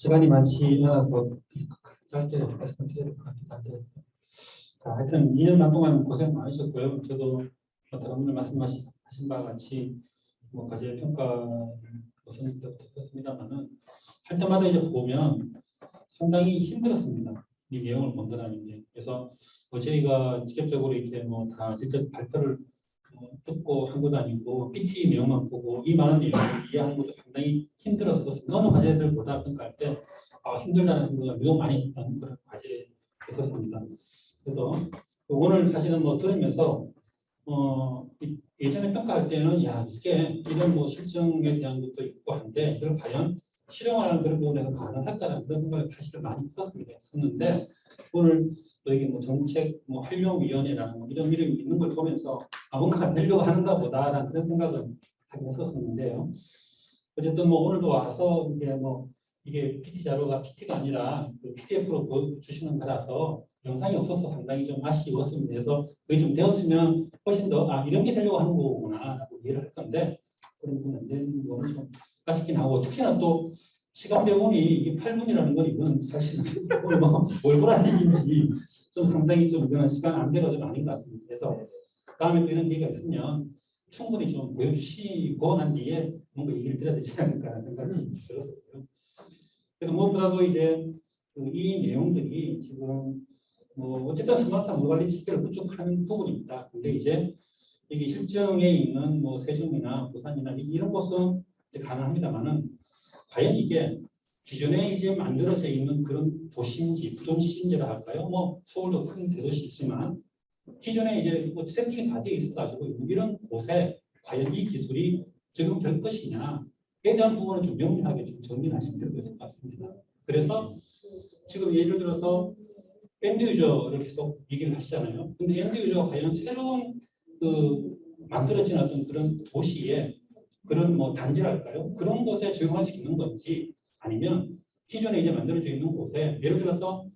시간이 많지 않아서 짧게 말씀드려야 될 것 같기도 한데, 자, 하여튼 2년 반 동안 고생 많으셨고요. 저도 다른 분들 말씀하신 바와 같이 뭐 과제 평가를 우선 때부터 했습니다만은 할 때마다 이제 보면 상당히 힘들었습니다. 이 내용을 본다는 게. 그래서 뭐 저희가 직접적으로 이렇게 뭐 다 직접 발표를 듣고 한 것도 아니고 PT 내용만 보고 이 많은 내용을 이해하는 것도 상당히 힘들었었습니다. 너무 과제들보다 평가할 때 힘들다는 생각을 유독 많이 했던 그런 과제였었습니다. 그래서 오늘 사실은 뭐 들으면서 예전에 평가할 때는 야 이게 이런 뭐 실증에 대한 것도 있고 한데 이걸 과연 실용하는 그런 부분에서 가능할까라는 그런 생각을 사실 많이 했었는데 오늘 또 이게 뭐 정책 뭐 활용위원회라는 뭐 이런 이름이 있는 걸 보면서 뭔가 되려고 하는가 보다라는 그런 생각을 하긴 했었는데요. 어쨌든 뭐 오늘도 와서 이게 PT 자료가 PT가 아니라 그 PDF로 보여주시는 거라서 영상이 없어서 상당히 좀 아쉬웠습니다. 그래서 그게 좀 되었으면 훨씬 더 이런 게 되려고 하는 거구나라고 이해를 할 건데 그런 부분 안 되는 거는 좀 아쉽긴 하고 특히나 또 시간 배분이 이게 8분이라는 건 이건 사실 뭘 보라는 얘기인지 좀 상당히 좀 이거는 시간 안배가 좀 아닌 것 같습니다. 그래서 다음에 또 이런 기회가 있으면 충분히 좀 보여주시고 난 뒤에 뭔가 얘기를 드려야 되지 않을까 생각이 들었어요. 그래서 무엇보다도 이제 이 내용들이 지금 뭐 어쨌든 스마트한 물관리 체계를 구축하는 부분입니다. 근데 이제 이게 실정에 있는 뭐 세종이나 부산이나 이런 곳은 가능합니다만은 과연 이게 기존에 이제 만들어져 있는 그런 도시인지 부도시인지라 할까요? 뭐 서울도 큰 대도시지만 기존에 이제 뭐 세팅이 다 되어 있어가지고 이런 곳에 과연 이 기술이 적용될 것이냐에 대한 부분은 좀 명료하게 좀 정리하시면 될 것 같습니다. 그래서 지금 예를 들어서 엔드 유저를 계속 얘기를 하시잖아요. 근데 엔드 유저가 과연 새로운 만들어진 어떤 그런 도시에 그런 뭐 단지랄까요? 그런 곳에 적용할 수 있는 건지 아니면 기존에 이제 만들어져 있는 곳에 예를 들어서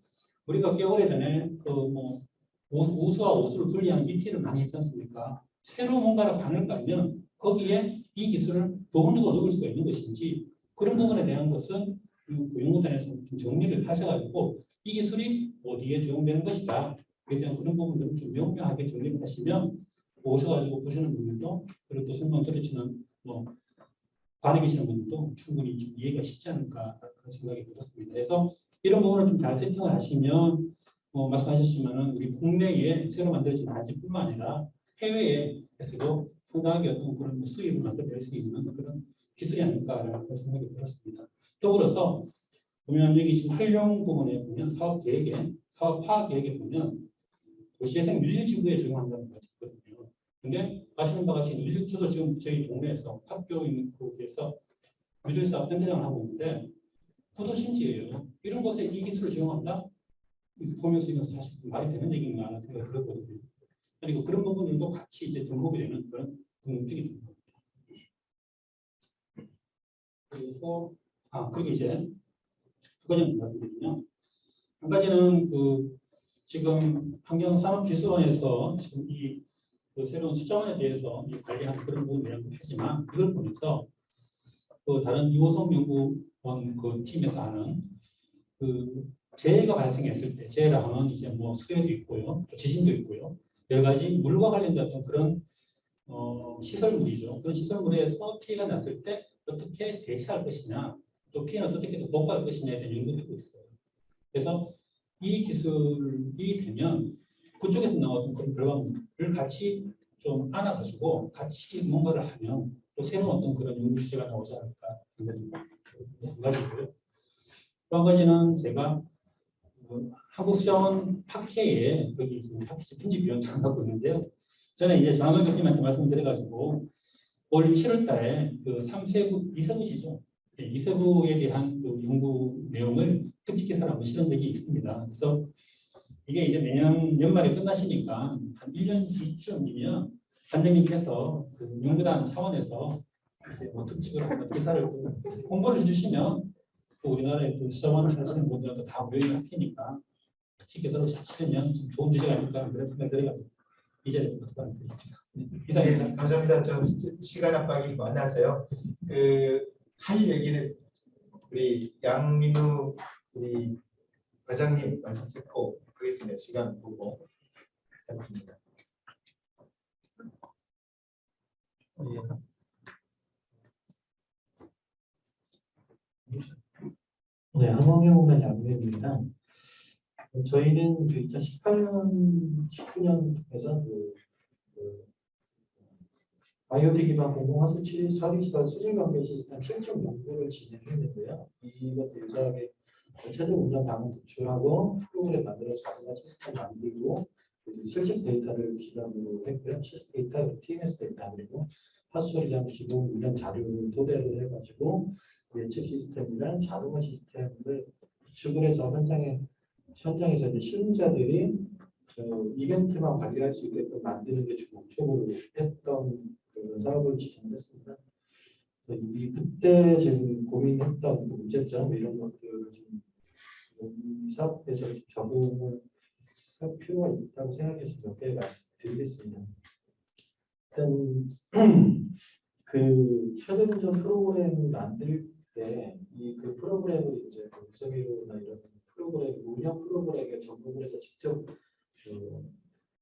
우리가 꽤 오래전에 뭐 우수와 오수를 분리하는 ET를 많이 했지 않습니까? 새로 뭔가를 관을 깔면 거기에 이 기술을 조금 더 넣을 수가 있는 것인지 그런 부분에 대한 것은 연구단에서 좀 정리를 하셔가지고 이 기술이 어디에 적용되는 것이다. 에 대한 그런 부분들을 좀 명료하게 정리를 하시면 오셔가지고 보시는 분들도 그리고 또 설명 들으시는 뭐 관에 계시는 분들도 충분히 좀 이해가 쉽지 않을까 그런 생각이 들었습니다. 그래서 이런 부분을 좀 잘 세팅을 하시면 말씀하셨지만은 우리 국내에 새로 만들어진 단지뿐만 아니라 해외에서도 상당하게 어떤 그런 수입을 만들어낼 수 있는 그런 기술이 아닐까라는 그런 생각이 들었습니다. 더불어서 보면 여기 지금 활용 부분에 보면 사업 계획에 사업 파악 계획에 보면 도시재생 유질 지구에 적용한다는 거 있거든요. 근데 아시는 바와 같이 저도 지금 저희 동네에서 학교 있는 곳에서 유질 사업 센터장을 하고 있는데 구도심지예요. 이런 곳에 이 기술을 적용한다? 보면서 이건 사실 말이 되는 얘기인가 하는 생각이 들었거든요. 그리고 그런 부분들도 같이 이제 접목이 되는 그런 움직임이 됩니다. 그래서 그리고 이제 두 가지 말씀드리면 한 가지는 지금 환경산업기술원에서 지금 이 새로운 수자원에 대해서 관리하는 그런 부분이라고 하지만 그걸 보면서 다른 이호성 연구원 팀에서 하는 재해가 발생했을 때 재해라 하면 이제 뭐 수해도 있고요, 또 지진도 있고요, 여러 가지 물과 관련된 그런 시설물이죠. 그런 시설물에서 피해가 났을 때 어떻게 대처할 것이냐, 또 피해는 어떻게 복구할 것이냐에 대한 연구를 하고 있어요. 그래서 이 기술이 되면 그쪽에서 나왔던 그런 결과물을 같이 좀 안아가지고 같이 뭔가를 하면 또 새로운 어떤 그런 연구 주제가 나오지 않을까 생각합니다. 한 가지고요. 또 한 가지는 제가 한국수자원 학회에 거기 지금 학회 편집위원장 하고 있는데요. 저는 이제 장학원 교수님한테 말씀드려가지고 올 7월달에 3세부 이세부시죠. 네, 이세부에 대한 연구 내용을 특집 기사를 한번 실은 적이 있습니다. 그래서 이게 이제 내년 연말에 끝나시니까 한 1년 뒤쯤이면 관장님께서 연구단 차원에서 이제 뭐 특집으로 한번 기사를 홍보를 해주시면 또 우리나라의 수자원을 하시는 분들도 다 모여있는 학회니까 특집 기사로 실으면 좀 좋은 주제가 아닐까 그런 생각이 들어가지고 이 자리에서 부탁드리죠. 이상입니다. 네, 감사합니다. 좀 시간 압박이 많아서요. 할 얘기는 우리 양민우 우리 과장님 말씀 듣고 하겠습니다. 시간 보고 부탁드립니다. 네, 한국영웅단 양민우입니다. 저희는 2018년, 19년에서 IoT 기반 공공화수 처리시설 수질관계 시스템 실증 연구를 진행했는데요. 이것도 유사하게 최종 운영 방안 도출하고 프로그램 만들어 자동화 시스템 만들고 실직 데이터를 기반으로 했고요. 실직 데이터, TMS 데이터 그리고 화수 처리장 기본 운영 자료를 토대로 해가지고 예측 시스템이랑 자동화 시스템을 구축을 해서 현장에서 이제 실무자들이 이벤트만 관리할 수 있게끔 만드는 게 주 목적으로 했던 그런 사업을 진행했습니다. 그래서 그때 지금 고민했던 그 문제점 이런 것들을 좀 이 사업에서 적용을 할 필요가 있다고 생각해서 몇 개 말씀드리겠습니다. 일단 그 최저운전 프로그램을 만들 때 이 그 프로그램을 이제 무서미로나 이런 프로그램 운영 프로그램에 접목을 해서 직접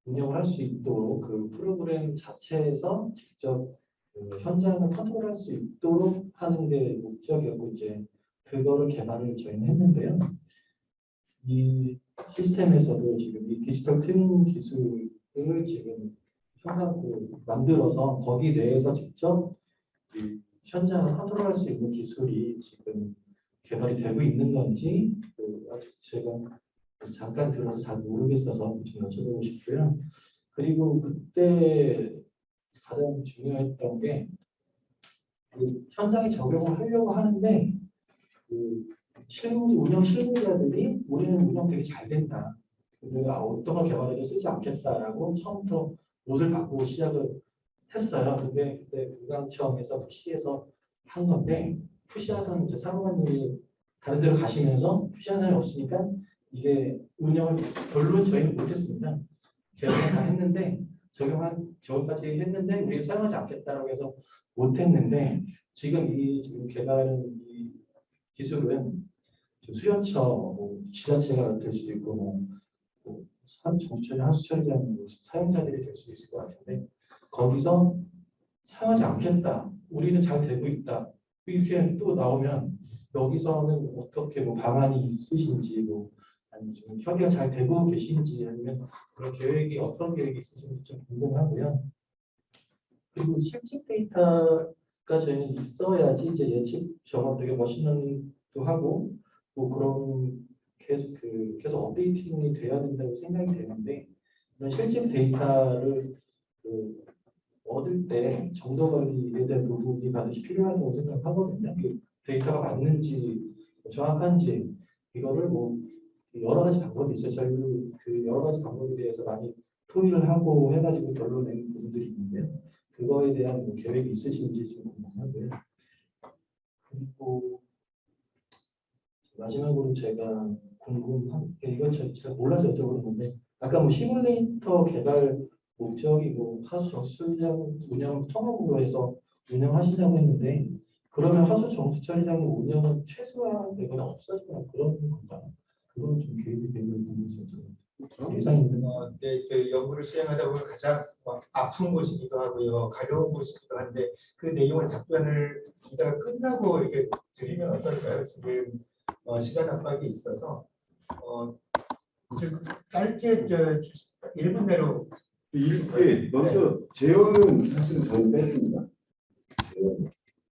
운영을 할 수 있도록 그 프로그램 자체에서 직접 현장을 컨트롤할 수 있도록 하는 게 목적이었고 이제 그거를 개발을 저희는 했는데요. 이 시스템에서도 지금 이 디지털 트윈 기술을 지금 만들어서 거기 내에서 직접 이 현장을 컨트롤할 수 있는 기술이 지금 개발이 되고 있는 건지 아직 제가 잠깐 들어서 잘 모르겠어서 좀 여쭤보고 싶고요. 그리고 그때 가장 중요했던 게 현장에 적용을 하려고 하는데 운영 실무자들이 우리는 운영 되게 잘 된다. 내가 어떤 걸 개발해도 쓰지 않겠다라고 처음부터 옷을 바꾸고 시작을 했어요. 근데 그때 금강청에서 푸시해서 한 건데 푸시하던 이제 사무관님이 다른 데로 가시면서 푸시하는 사람이 없으니까 이게 운영을 별로 저희는 못했습니다. 개발을 다 했는데 적용한 겨울까지 했는데 우리가 사용하지 않겠다라고 해서 못했는데 지금 개발하는 이 기술은 수요처, 지자체가 될 수도 있고 정수처리, 하수처리장 사용자들이 될 수도 있을 것 같은데 거기서 사용하지 않겠다. 우리는 잘 되고 있다. 이렇게 또 나오면 여기서는 어떻게 방안이 있으신지 아니면 좀 협의가 잘 되고 계신지 아니면 그런 계획이 어떤 계획이 있으신지 좀 궁금하고요. 그리고 실직 데이터가 저희는 있어야지 이제 예측 저건 되게 머신러닝도 하고 그런 계속 업데이팅이 돼야 된다고 생각이 되는데 이런 실직 데이터를 얻을 때 정도 관리에 대한 부분이 반드시 필요하다고 생각하거든요. 그 데이터가 맞는지 정확한지 이거를 여러 가지 방법이 있어요. 저희도 그 여러 가지 방법에 대해서 많이 토의를 하고 해가지고 결론 낸 부분들이 있는데요. 그거에 대한 계획이 있으신지 좀 궁금하고요. 그리고 마지막으로 제가 궁금한 게 이건 제가 몰라서 여쭤보는 건데 아까 시뮬레이터 개발 목적이 하수 정수처리장 운영 통합으로 해서 운영하신다고 했는데 그러면 하수 정수처리장 운영은 최소화되거나 없어지거나 그런 건가요? 그건 좀 계획이 되는 부분이죠. 예상입니다. 네, 그 연구를 수행하다 보면 가장 아픈 곳이기도 하고요, 가려운 곳이기도 한데 그 내용을 답변을 이따가 끝나고 이렇게 드리면 어떨까요? 지금 시간 압박이 있어서 좀 짧게 1분 내로. 먼저 재현은 사실은 저희 뺐습니다.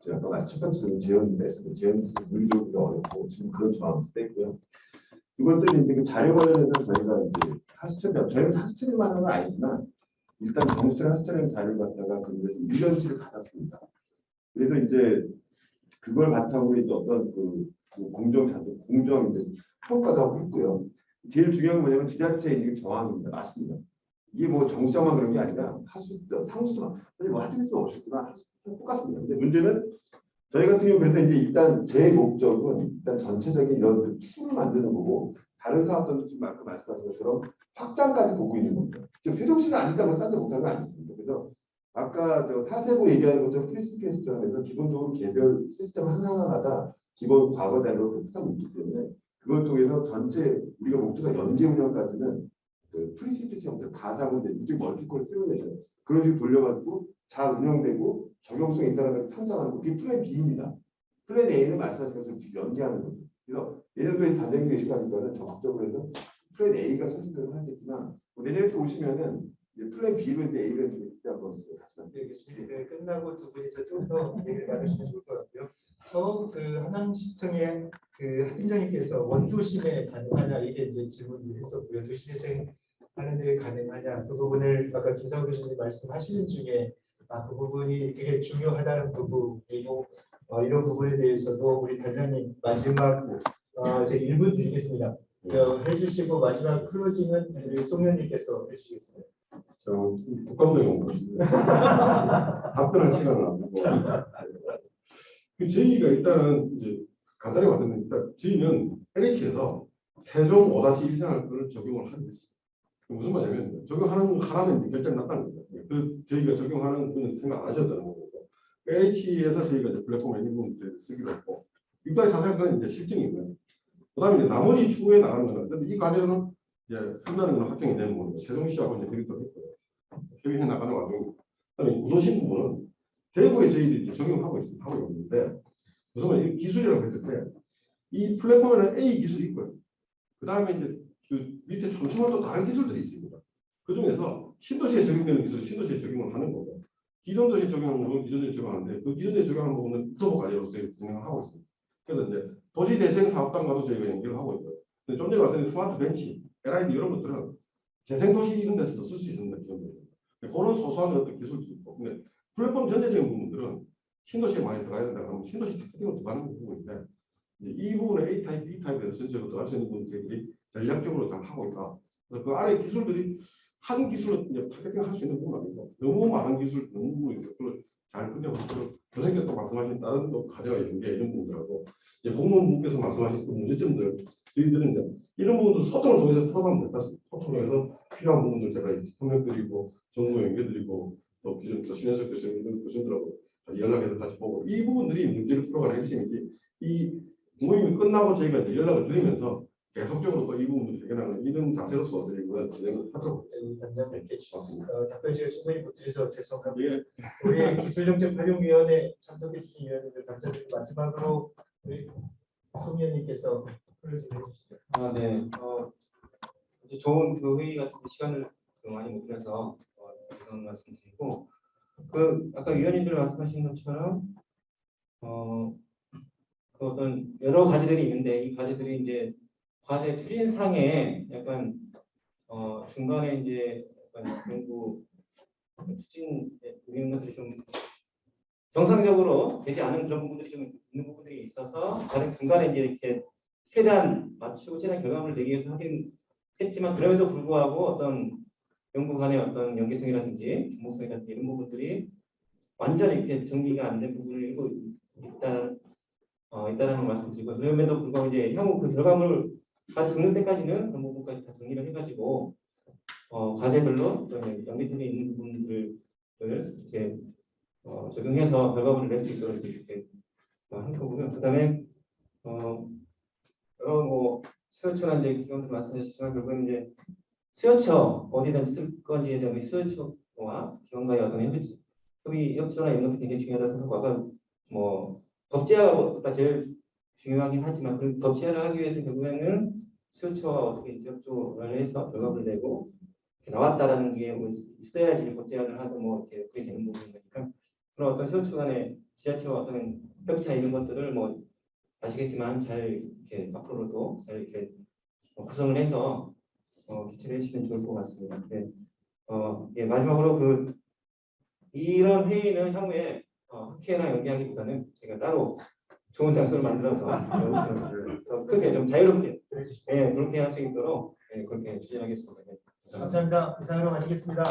제가 아까 첫 번째 재현 뺐습니다. 재현 사실 물리적으로 어렵고 지금 그런 조항도 뺐고요. 두 번째는 이제 그 자료 관련해서 저희가 이제 저희는 하수처리만 하는 건 아니지만 일단 정수처리 하수처리 자료를 갖다가 그래서 1년치를 받았습니다. 그래서 이제 그걸 바탕으로 이제 어떤 공정 이제 평가도 하고 있고요. 제일 중요한 건 뭐냐면 지자체의 이게 정황입니다. 맞습니다. 이게 정수장만 그런 게 아니라 하수도, 상수도 사실 하실 수 없었지만 하수도 똑같습니다. 근데 문제는 저희 같은 경우 그래서 이제 일단 제 목적은 일단 전체적인 이런 툴을 만드는 거고 다른 사업들도 지금 아까 말씀하신 것처럼 확장까지 보고 있는 겁니다. 지금 세종시는 아니다고 딴 데 못하는 건 아니습니다. 그래서 아까 사세고 얘기하는 것처럼 프리스케이스처럼 해서 기본적으로 개별 시스템 하나하나마다 기본 과거 자료가 흡수하고 있기 때문에 그걸 통해서 전체 우리가 목표가 연계 운영까지는 그 프리시티시 형태 가상을 이제 이쪽 멀티콜 시뮬레이션 그런 식으로 돌려가지고 잘 운영되고 적용성이 있다는 걸 판단하는 거. 그게 플랜 B입니다. 플랜 A는 말씀하신 것처럼 지금 연계하는 거죠. 그래서 내년도에 단장님 계시다니까는 적극적으로 해서 플랜 A가 선택을 하겠지만 내년에 또 오시면은 이제 플랜 B로 이제 A를 좀 한번 같이 말씀드리겠습니다. 네, 끝나고 두 분이서 좀 더 얘기를 나누시면 좋을 것 같고요. 그 하남시청의 그 팀장님께서 원도심에 가능하냐 이게 이제 질문을 했었고요. 도시재생 하는데 가능하냐 그 부분을 아까 김상우 교수님 말씀하시는 중에 그 부분이 되게 중요하다는 부분이고 이런 부분에 대해서도 우리 단장님 마지막 제 1분 드리겠습니다. 해주시고 마지막 클로징은 우리 송현님께서 해주시겠습니다. 저 국감장에 답변할 시간을 안 두고 저희가 일단은 이제 간단히 말씀드리면 일단 저희는 LH에서 세종 5-1 생활권을 적용을 하게 됐어요. 무슨 말이냐면 적용하라는 결정 났다는 거죠. 그 저희가 적용하는 분은 생각 안 하셨다는 거고 LH에서 저희가 이제 플랫폼 애니부분을 쓰기로 했고 6-4생활권은 이제 실증이고요. 그다음에 이제 나머지 추후에 나가는 거는 근데 이 과제는 이제 쓴다는 건 확정이 되는 거고 세종시하고 이제 협의도 했고요. 협의해 나가는 과정이고 그다음에 구도심 부분은 대구에 저희들이 이제 적용하고 있는데 무슨 말이에요? 기술이라고 했을 때 이 플랫폼에는 A 기술이 있고요. 그 다음에 이제 그 밑에 촘촘한 또 다른 기술들이 있습니다. 그 중에서 신도시에 적용되는 기술, 신도시에 적용을 하는 거고 기존 도시에 적용하는 부분은 기존 도시에 적용하는데 그 기존 도시에 적용하는 부분은 유튜브 과제로 진행하고 있습니다. 그래서 이제 도시재생 사업단과도 저희가 연결을 하고 있고요. 근데 좀 전에 말씀드린 스마트 벤치, LID 이런 것들은 재생도시 이런 데서도 쓸 수 있습니다. 기존 도시. 그런 소소한 어떤 기술도 있고 근데 플랫폼 전체적인 부분들은 신도시에 많이 들어가야 된다 그러면 신도시 특징으로 들어가는 부분인데 이 부분은 A 타입, B 타입에서 전체적으로 들어갈 수 있는 부분 저희들이 전략적으로 잘 하고 있다. 그래서 그 안에 기술들이 한 기술로 이제 타겟팅할 수 있는 부분 아니고 너무 많은 기술, 너무 그걸 잘 끝내고 교수님께서 또 말씀하신 다른 또 과제와 연계 이런 부분들하고 이제 공무원분께서 말씀하신 그 문제점들 저희들은 이제 이런 부분들 소통을 통해서 풀어가면 될 것 같습니다. 소통해서 필요한 부분들 제가 설명드리고 정보 연계드리고 또 기존 신현석 교수님들하고 연락해서 같이 보고 이 부분들이 문제를 풀어가는 핵심이지 이 모임이 끝나고 저희가 이제 연락을 드리면서 계속적으로 또 이 부분들이 해결하는 이런 자세로서 저희가 진행을 하도록 단장님께 답변 시간 충분히 못 드려서 죄송합니다. 우리 기술정책활용위원회 참석해 주신 위원님들 감사드리고 마지막으로 우리 송 위원님께서 클로징 해주시죠. 네. 이제 좋은 그 회의 같은 시간을 많이 못 드려서 이런 말씀드리고 아까 위원님들 말씀하신 것처럼 그 어떤 여러 과제들이 있는데 이 과제들이 이제 과제 추진상에 약간 중간에 이제 약간 연구 추진 이런 것들이 좀 정상적으로 되지 않은 그런 부분들이 좀 있는 부분들이 있어서 과정 중간에 이제 이렇게 최대한 맞추고 최대한 결과물을 내기 위해서 하긴 했지만 그럼에도 불구하고 어떤 연구 간의 어떤 연계성이라든지 정보성이라든지 이런 부분들이 완전히 이렇게 정리가 안 된 부분을 일부 있다라는 말씀드리고 그럼에도 불구하고 이제 향후 그 결과물을 다 적는 때까지는 그런 부분까지 다 정리를 해가지고 과제별로 연계성이 있는 부분들을 이렇게 적용해서 결과물을 낼 수 있도록 이렇게 한 거고요. 그다음에 여러 뭐 수요처나 이제 기관들 말씀하셨지만 결국은 이제 수요처 어디든지 쓸 건지에 대한 수요처와 기관과의 어떤 협조나 이런 것도 굉장히 중요하다고 생각하고 아까 뭐 법제화가 제일 중요하긴 하지만 그 법제화를 하기 위해서 결국에는 수요처와 어떻게 협조를 해서 결과물을 내고 나왔다라는 게 뭐 있어야지 법제화를 하고 뭐 이렇게 그게 되는 부분이니까 그런 어떤 수요처 간의 지자체와 어떤 협차 이런 것들을 뭐 아시겠지만 잘 이렇게 앞으로도 잘 이렇게 구성을 해서 기초를 해주시면 좋을 것 같습니다. 네. 예, 마지막으로 이런 회의는 향후에 학회나 연계하기보다는 제가 따로 좋은 장소를 만들어서 더 크게 좀 자유롭게 그렇게 할 수 있도록 그렇게 추진하겠습니다. 네. 감사합니다. 이상으로 마치겠습니다.